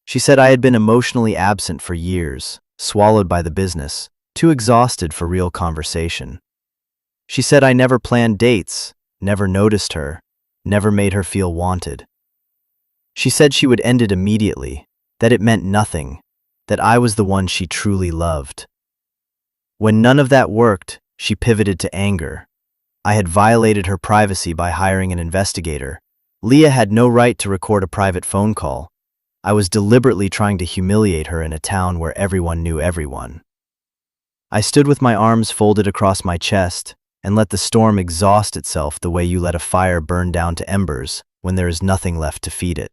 She said I had been emotionally absent for years, swallowed by the business, too exhausted for real conversation. She said I never planned dates, never noticed her, never made her feel wanted. She said she would end it immediately, that it meant nothing, that I was the one she truly loved. When none of that worked, she pivoted to anger. I had violated her privacy by hiring an investigator. Leah had no right to record a private phone call. I was deliberately trying to humiliate her in a town where everyone knew everyone. I stood with my arms folded across my chest and let the storm exhaust itself the way you let a fire burn down to embers when there is nothing left to feed it.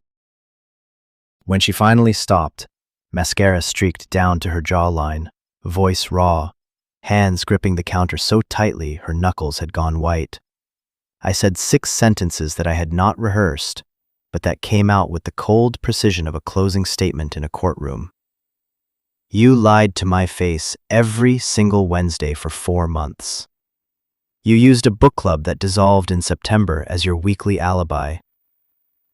When she finally stopped, mascara streaked down to her jawline, voice raw, hands gripping the counter so tightly her knuckles had gone white. I said 6 sentences that I had not rehearsed, but that came out with the cold precision of a closing statement in a courtroom. You lied to my face every single Wednesday for 4 months. You used a book club that dissolved in September as your weekly alibi.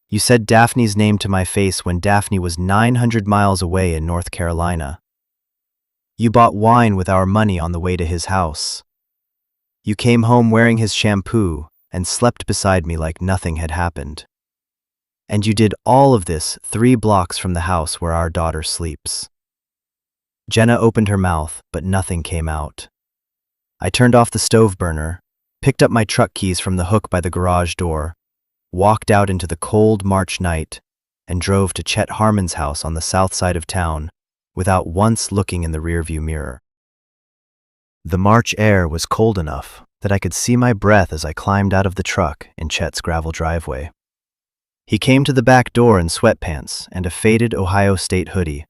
You said Daphne's name to my face when Daphne was 900 miles away in North Carolina. You bought wine with our money on the way to his house. You came home wearing his shampoo and slept beside me like nothing had happened. And you did all of this 3 blocks from the house where our daughter sleeps. Jenna opened her mouth, but nothing came out. I turned off the stove burner, picked up my truck keys from the hook by the garage door, walked out into the cold March night, and drove to Chet Harmon's house on the south side of town without once looking in the rearview mirror. The March air was cold enough that I could see my breath as I climbed out of the truck in Chet's gravel driveway. He came to the back door in sweatpants and a faded Ohio State hoodie,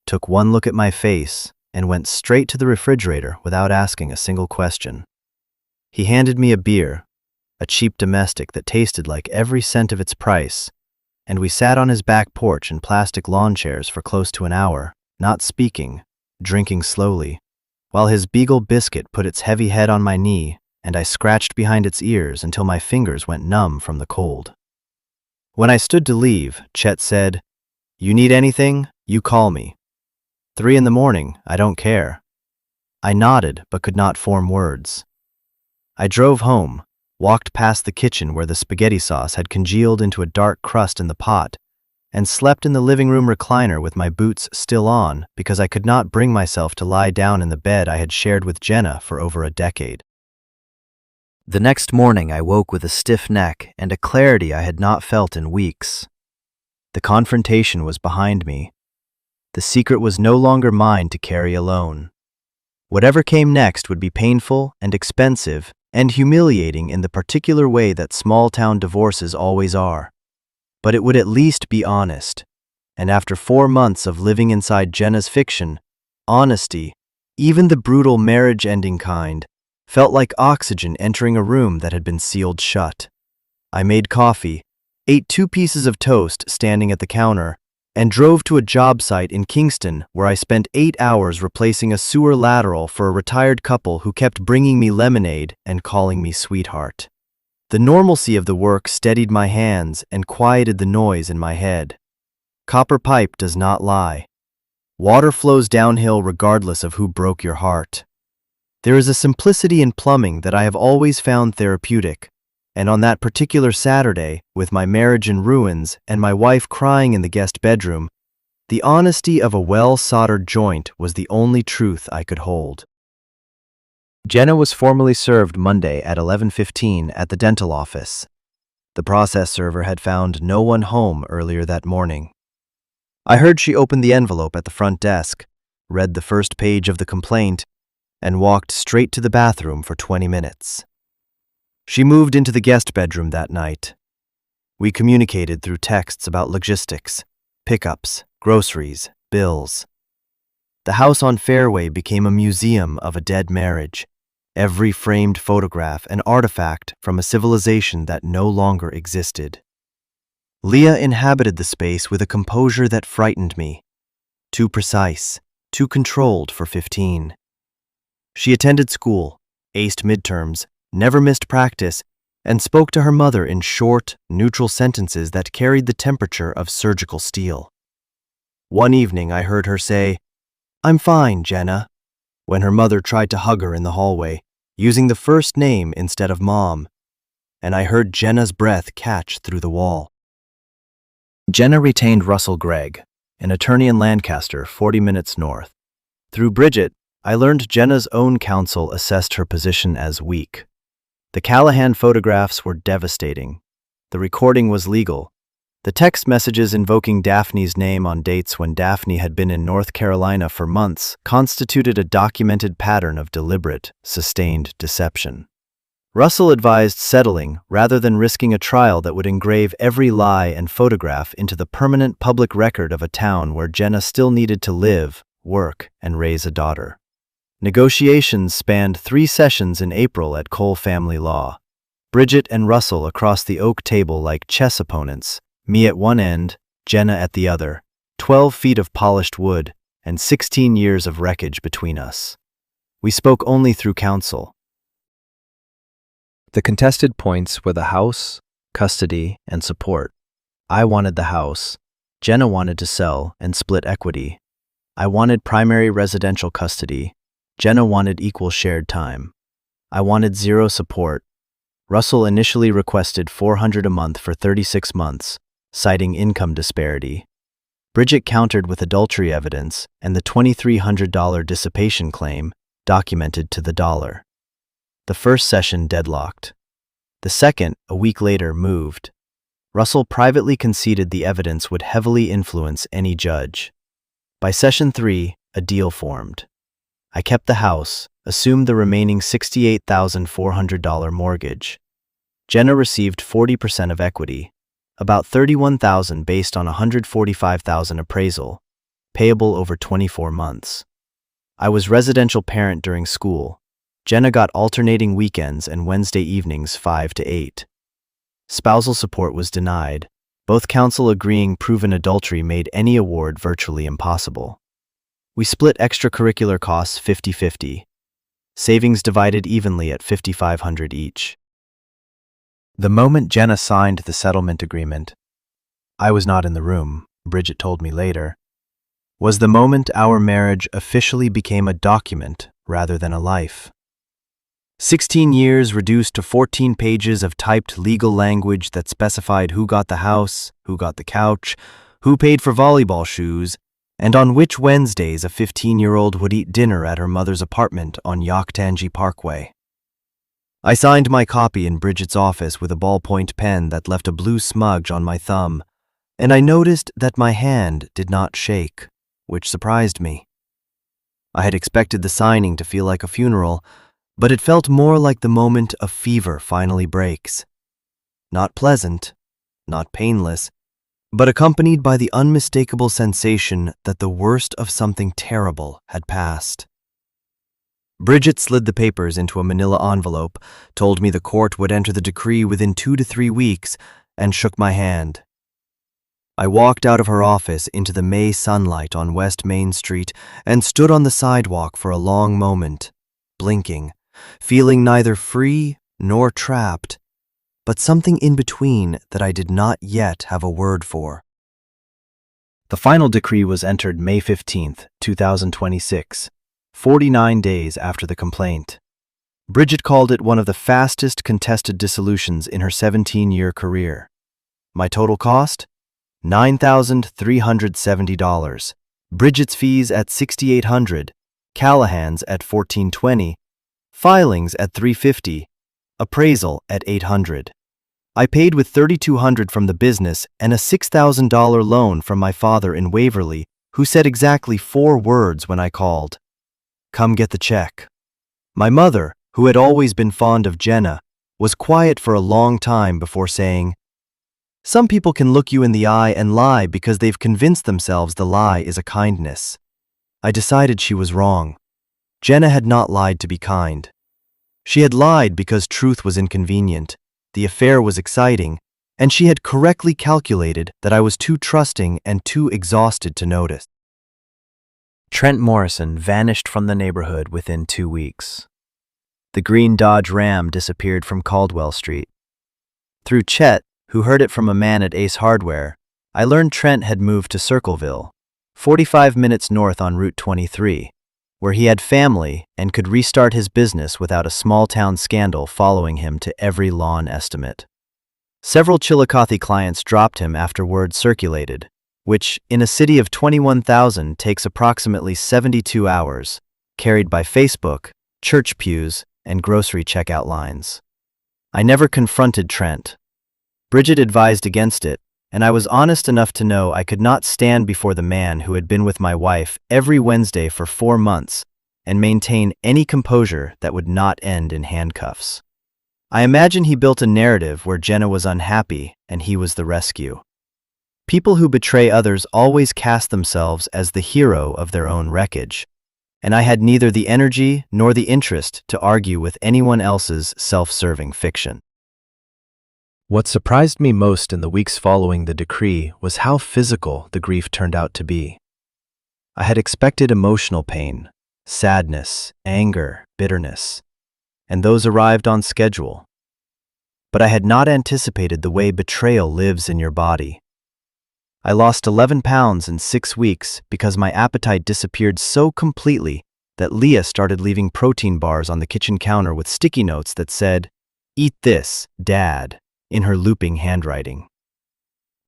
took one look at my face, and went straight to the refrigerator without asking a single question. He handed me a beer, a cheap domestic that tasted like every cent of its price, and we sat on his back porch in plastic lawn chairs for close to an hour, not speaking, drinking slowly, while his Beagle biscuit put its heavy head on my knee and I scratched behind its ears until my fingers went numb from the cold. When I stood to leave, Chet said, "You need anything? You call me. 3 in the morning, I don't care." I nodded but could not form words. I drove home, walked past the kitchen where the spaghetti sauce had congealed into a dark crust in the pot, and slept in the living room recliner with my boots still on because I could not bring myself to lie down in the bed I had shared with Jenna for over a decade. The next morning I woke with a stiff neck and a clarity I had not felt in weeks. The confrontation was behind me. The secret was no longer mine to carry alone. Whatever came next would be painful and expensive and humiliating in the particular way that small-town divorces always are. But it would at least be honest. And after 4 months of living inside Jenna's fiction, honesty, even the brutal marriage-ending kind, felt like oxygen entering a room that had been sealed shut. I made coffee, ate 2 pieces of toast standing at the counter, and drove to a job site in Kingston where I spent 8 hours replacing a sewer lateral for a retired couple who kept bringing me lemonade and calling me sweetheart. The normalcy of the work steadied my hands and quieted the noise in my head. Copper pipe does not lie. Water flows downhill regardless of who broke your heart. There is a simplicity in plumbing that I have always found therapeutic, and on that particular Saturday, with my marriage in ruins and my wife crying in the guest bedroom, the honesty of a well-soldered joint was the only truth I could hold. Jenna was formally served Monday at 11:15 at the dental office. The process server had found no one home earlier that morning. I heard she opened the envelope at the front desk, read the first page of the complaint, and walked straight to the bathroom for 20 minutes. She moved into the guest bedroom that night. We communicated through texts about logistics, pickups, groceries, bills. The house on Fairway became a museum of a dead marriage, every framed photograph an artifact from a civilization that no longer existed. Leah inhabited the space with a composure that frightened me. Too precise, too controlled for 15. She attended school, aced midterms, never missed practice, and spoke to her mother in short, neutral sentences that carried the temperature of surgical steel. One evening I heard her say, "I'm fine, Jenna," when her mother tried to hug her in the hallway, using the first name instead of Mom, and I heard Jenna's breath catch through the wall. Jenna retained Russell Gregg, an attorney in Lancaster, 40 minutes north. Through Bridget, I learned Jenna's own counsel assessed her position as weak. The Callahan photographs were devastating. The recording was legal. The text messages invoking Daphne's name on dates when Daphne had been in North Carolina for months constituted a documented pattern of deliberate, sustained deception. Russell advised settling rather than risking a trial that would engrave every lie and photograph into the permanent public record of a town where Jenna still needed to live, work, and raise a daughter. Negotiations spanned 3 sessions in April at Cole Family Law. Bridget and Russell across the oak table like chess opponents, me at one end, Jenna at the other, 12 feet of polished wood, and 16 years of wreckage between us. We spoke only through counsel. The contested points were the house, custody, and support. I wanted the house. Jenna wanted to sell and split equity. I wanted primary residential custody. Jenna wanted equal shared time. I wanted 0 support. Russell initially requested $400 a month for 36 months, citing income disparity. Bridget countered with adultery evidence and the $2,300 dissipation claim, documented to the dollar. The first session deadlocked. The second, a week later, moved. Russell privately conceded the evidence would heavily influence any judge. By session 3, a deal formed. I kept the house, assumed the remaining $68,400 mortgage. Jenna received 40% of equity, about $31,000 based on $145,000 appraisal, payable over 24 months. I was residential parent during school. Jenna got alternating weekends and Wednesday evenings 5 to 8. Spousal support was denied, both counsel agreeing proven adultery made any award virtually impossible. We split extracurricular costs 50-50. Savings divided evenly at $5,500 each. The moment Jenna signed the settlement agreement, I was not in the room, Bridget told me later, was the moment our marriage officially became a document rather than a life. 16 years reduced to 14 pages of typed legal language that specified who got the house, who got the couch, who paid for volleyball shoes, and on which Wednesdays a 15-year-old would eat dinner at her mother's apartment on Yaktangi Parkway. I signed my copy in Bridget's office with a ballpoint pen that left a blue smudge on my thumb, and I noticed that my hand did not shake, which surprised me. I had expected the signing to feel like a funeral, but it felt more like the moment a fever finally breaks. Not pleasant, not painless, but accompanied by the unmistakable sensation that the worst of something terrible had passed. Bridget slid the papers into a manila envelope, told me the court would enter the decree within 2 to 3 weeks, and shook my hand. I walked out of her office into the May sunlight on West Main Street and stood on the sidewalk for a long moment, blinking, feeling neither free nor trapped, but something in between that I did not yet have a word for. The final decree was entered May 15, 2026, 49 days after the complaint. Bridget called it one of the fastest contested dissolutions in her 17-year career. My total cost? $9,370. Bridget's fees at $6,800, Callahan's at $1,420, filings at $350, appraisal at $800. I paid with $3,200 from the business and a $6,000 loan from my father in Waverly, who said exactly 4 words when I called. Come get the check. My mother, who had always been fond of Jenna, was quiet for a long time before saying, "Some people can look you in the eye and lie because they've convinced themselves the lie is a kindness. I decided she was wrong. Jenna had not lied to be kind. She had lied because truth was inconvenient, the affair was exciting, and she had correctly calculated that I was too trusting and too exhausted to notice. Trent Morrison vanished from the neighborhood within 2 weeks. The green Dodge Ram disappeared from Caldwell Street. Through Chet, who heard it from a man at Ace Hardware, I learned Trent had moved to Circleville, 45 minutes north on Route 23, where he had family and could restart his business without a small-town scandal following him to every lawn estimate. Several Chillicothe clients dropped him after word circulated, which, in a city of 21,000, takes approximately 72 hours, carried by Facebook, church pews, and grocery checkout lines. I never confronted Trent. Bridget advised against it, and I was honest enough to know I could not stand before the man who had been with my wife every Wednesday for 4 months and maintain any composure that would not end in handcuffs. I imagine he built a narrative where Jenna was unhappy and he was the rescue. People who betray others always cast themselves as the hero of their own wreckage, and I had neither the energy nor the interest to argue with anyone else's self-serving fiction. What surprised me most in the weeks following the decree was how physical the grief turned out to be. I had expected emotional pain, sadness, anger, bitterness, and those arrived on schedule. But I had not anticipated the way betrayal lives in your body. I lost 11 pounds in 6 weeks because my appetite disappeared so completely that Leah started leaving protein bars on the kitchen counter with sticky notes that said, "Eat this, Dad," in her looping handwriting.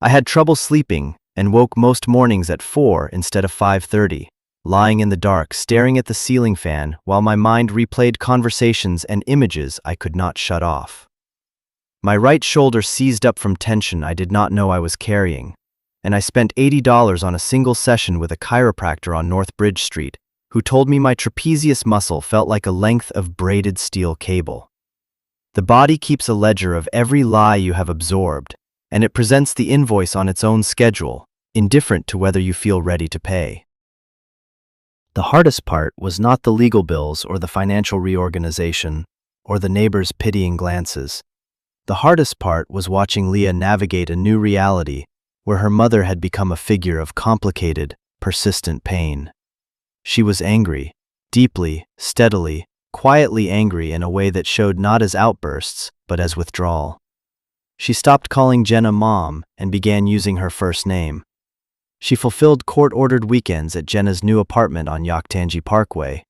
I had trouble sleeping and woke most mornings at 4 instead of 5:30, lying in the dark staring at the ceiling fan while my mind replayed conversations and images I could not shut off. My right shoulder seized up from tension I did not know I was carrying, and I spent $80 on a single session with a chiropractor on North Bridge Street, who told me my trapezius muscle felt like a length of braided steel cable. The body keeps a ledger of every lie you have absorbed, and it presents the invoice on its own schedule, indifferent to whether you feel ready to pay. The hardest part was not the legal bills or the financial reorganization or the neighbors' pitying glances. The hardest part was watching Leah navigate a new reality where her mother had become a figure of complicated, persistent pain. She was angry, deeply, steadily, quietly angry in a way that showed not as outbursts, but as withdrawal. She stopped calling Jenna Mom and began using her first name. She fulfilled court-ordered weekends at Jenna's new apartment on Yaktangi Parkway,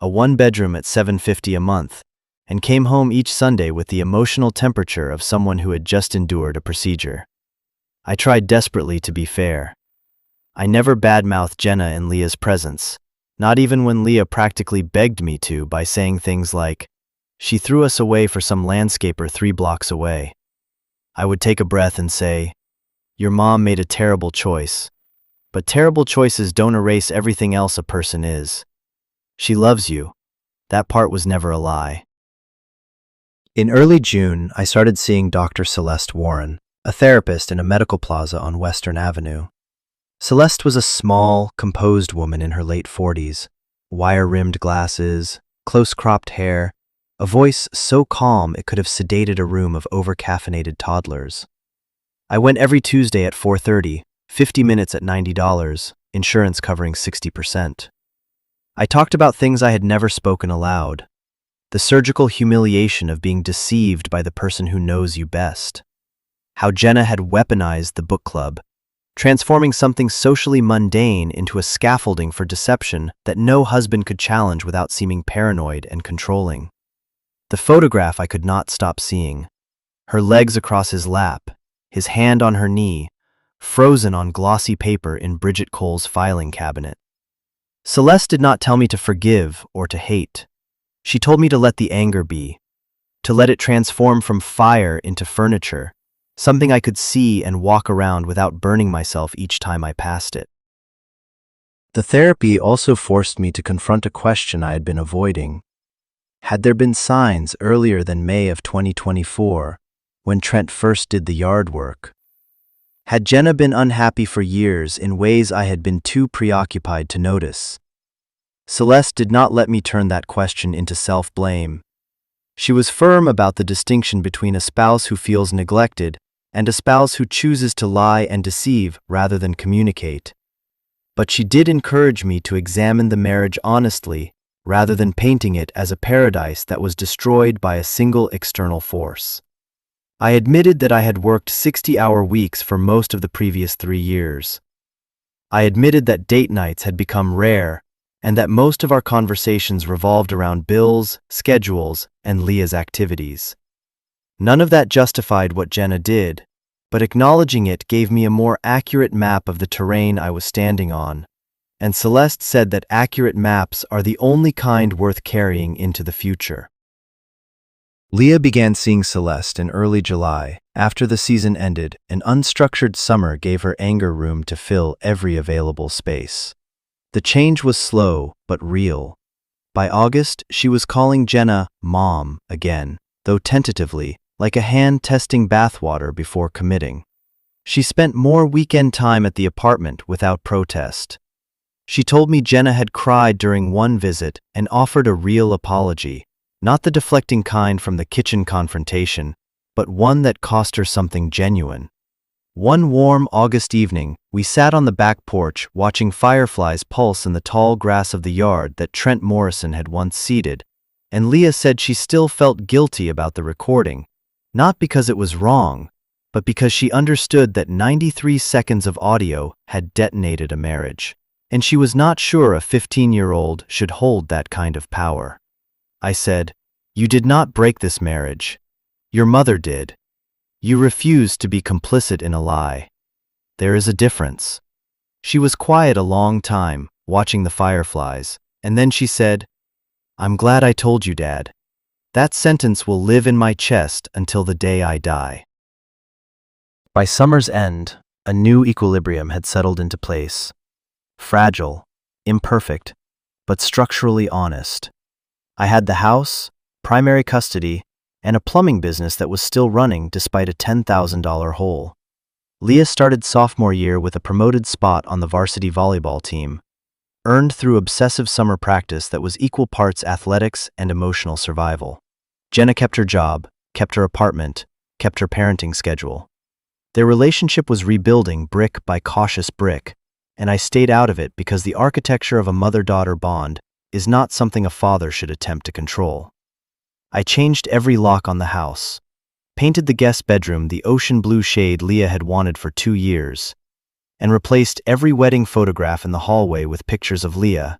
a one-bedroom at $750 a month, and came home each Sunday with the emotional temperature of someone who had just endured a procedure. I tried desperately to be fair. I never badmouthed Jenna in Leah's presence, not even when Leah practically begged me to by saying things like, "She threw us away for some landscaper 3 blocks away." I would take a breath and say, "Your mom made a terrible choice, but terrible choices don't erase everything else a person is. She loves you." That part was never a lie. In early June, I started seeing Dr. Celeste Warren, a therapist in a medical plaza on Western Avenue. Celeste was a small, composed woman in her late 40s, wire-rimmed glasses, close-cropped hair, a voice so calm it could have sedated a room of over-caffeinated toddlers. I went every Tuesday at 4:30, 50 minutes at $90, insurance covering 60%. I talked about things I had never spoken aloud. The surgical humiliation of being deceived by the person who knows you best. How Jenna had weaponized the book club, transforming something socially mundane into a scaffolding for deception that no husband could challenge without seeming paranoid and controlling. The photograph I could not stop seeing. Her legs across his lap, his hand on her knee, frozen on glossy paper in Bridget Cole's filing cabinet. Celeste did not tell me to forgive or to hate. She told me to let the anger be, to let it transform from fire into furniture, something I could see and walk around without burning myself each time I passed it. The therapy also forced me to confront a question I had been avoiding. Had there been signs earlier than May of 2024, when Trent first did the yard work? Had Jenna been unhappy for years in ways I had been too preoccupied to notice? Celeste did not let me turn that question into self-blame. She was firm about the distinction between a spouse who feels neglected and a spouse who chooses to lie and deceive rather than communicate. But she did encourage me to examine the marriage honestly, rather than painting it as a paradise that was destroyed by a single external force. I admitted that I had worked 60-hour weeks for most of the previous 3 years. I admitted that date nights had become rare and that most of our conversations revolved around bills, schedules, and Leah's activities. None of that justified what Jenna did, but acknowledging it gave me a more accurate map of the terrain I was standing on, and Celeste said that accurate maps are the only kind worth carrying into the future. Leah began seeing Celeste in early July. After the season ended, an unstructured summer gave her anger room to fill every available space. The change was slow but real. By August, she was calling Jenna Mom again, though tentatively, like a hand testing bathwater before committing. She spent more weekend time at the apartment without protest. She told me Jenna had cried during one visit and offered a real apology, not the deflecting kind from the kitchen confrontation, but one that cost her something genuine. One warm August evening, we sat on the back porch watching fireflies pulse in the tall grass of the yard that Trent Morrison had once seeded, and Leah said she still felt guilty about the recording, not because it was wrong, but because she understood that 93 seconds of audio had detonated a marriage, and she was not sure a 15-year-old should hold that kind of power. I said, "You did not break this marriage. Your mother did. You refused to be complicit in a lie. There is a difference." She was quiet a long time, watching the fireflies, and then she said, "I'm glad I told you, Dad. That sentence will live in my chest until the day I die." By summer's end, a new equilibrium had settled into place. Fragile, imperfect, but structurally honest. I had the house, primary custody, and a plumbing business that was still running despite a $10,000 hole. Leah started sophomore year with a promoted spot on the varsity volleyball team, earned through obsessive summer practice that was equal parts athletics and emotional survival. Jenna kept her job, kept her apartment, kept her parenting schedule. Their relationship was rebuilding brick by cautious brick, and I stayed out of it because the architecture of a mother-daughter bond is not something a father should attempt to control. I changed every lock on the house, painted the guest bedroom the ocean blue shade Leah had wanted for 2 years, and replaced every wedding photograph in the hallway with pictures of Leah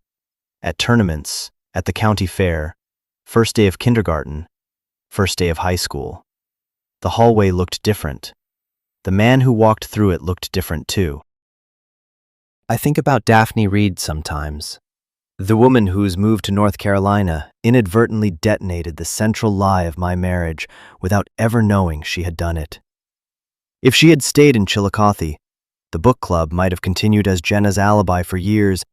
at tournaments, at the county fair, first day of kindergarten, first day of high school. The hallway looked different. The man who walked through it looked different too. I think about Daphne Reed sometimes. The woman whose move to North Carolina inadvertently detonated the central lie of my marriage without ever knowing she had done it. If she had stayed in Chillicothe, the book club might have continued as Jenna's alibi for years,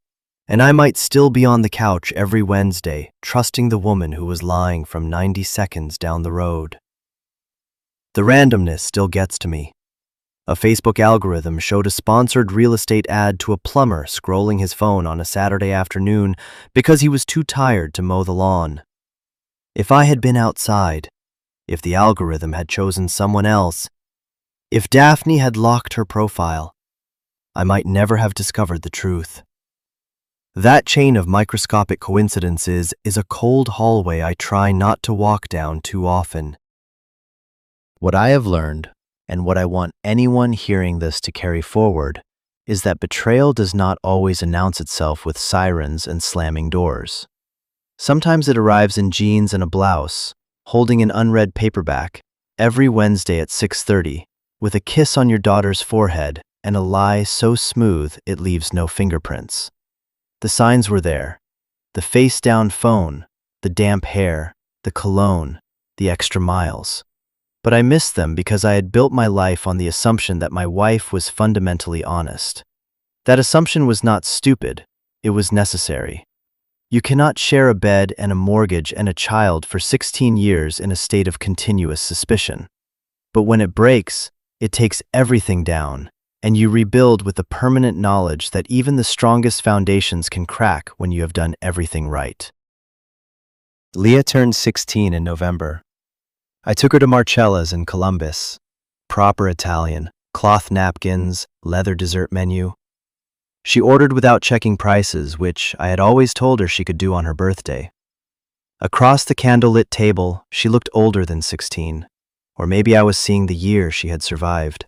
and I might still be on the couch every Wednesday, trusting the woman who was lying from 90 seconds down the road. The randomness still gets to me. A Facebook algorithm showed a sponsored real estate ad to a plumber scrolling his phone on a Saturday afternoon because he was too tired to mow the lawn. If I had been outside, if the algorithm had chosen someone else, if Daphne had locked her profile, I might never have discovered the truth. That chain of microscopic coincidences is a cold hallway I try not to walk down too often. What I have learned, and what I want anyone hearing this to carry forward, is that betrayal does not always announce itself with sirens and slamming doors. Sometimes it arrives in jeans and a blouse, holding an unread paperback, every Wednesday at 6:30, with a kiss on your daughter's forehead and a lie so smooth it leaves no fingerprints. The signs were there: the face-down phone, the damp hair, the cologne, the extra miles. But I missed them because I had built my life on the assumption that my wife was fundamentally honest. That assumption was not stupid, it was necessary. You cannot share a bed and a mortgage and a child for 16 years in a state of continuous suspicion. But when it breaks, it takes everything down, and you rebuild with the permanent knowledge that even the strongest foundations can crack when you have done everything right. Leah turned 16 in November. I took her to Marcella's in Columbus. Proper Italian, cloth napkins, leather dessert menu. She ordered without checking prices, which I had always told her she could do on her birthday. Across the candlelit table, she looked older than 16, or maybe I was seeing the year she had survived.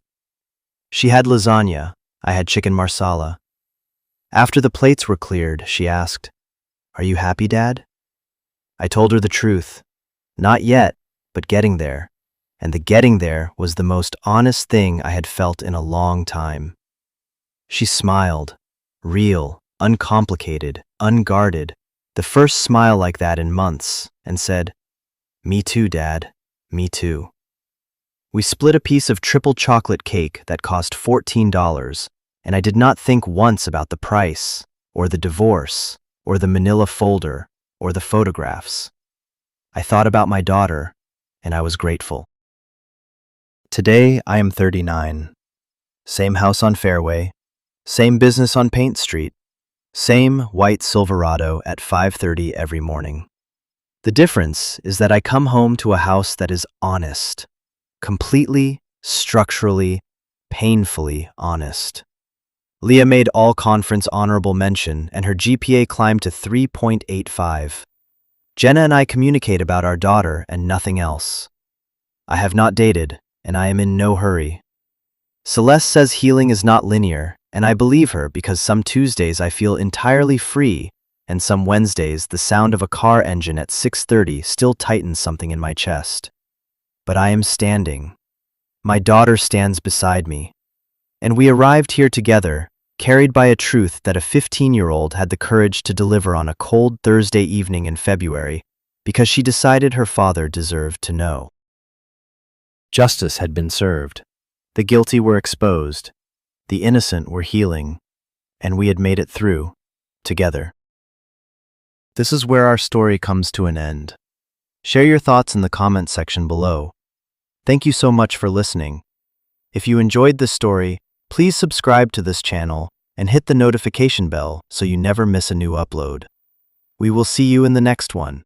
She had lasagna, I had chicken marsala. After the plates were cleared, she asked, "Are you happy, Dad?" I told her the truth. Not yet, but getting there. And the getting there was the most honest thing I had felt in a long time. She smiled, real, uncomplicated, unguarded, the first smile like that in months, and said, "Me too, Dad, me too." We split a piece of triple chocolate cake that cost $14, and I did not think once about the price, or the divorce, or the manila folder, or the photographs. I thought about my daughter, and I was grateful. Today, I am 39. Same house on Fairway, same business on Paint Street, same white Silverado at 5:30 every morning. The difference is that I come home to a house that is honest, completely, structurally, painfully honest. Leah made all conference honorable mention, and her GPA climbed to 3.85. Jenna and I communicate about our daughter and nothing else. I have not dated, and I am in no hurry. Celeste says healing is not linear, and I believe her because some Tuesdays I feel entirely free, and some Wednesdays the sound of a car engine at 6:30 still tightens something in my chest. But I am standing. My daughter stands beside me. And we arrived here together, carried by a truth that a 15-year-old had the courage to deliver on a cold Thursday evening in February because she decided her father deserved to know. Justice had been served. The guilty were exposed. The innocent were healing. And we had made it through, together. This is where our story comes to an end. Share your thoughts in the comment section below. Thank you so much for listening. If you enjoyed this story, please subscribe to this channel and hit the notification bell so you never miss a new upload. We will see you in the next one.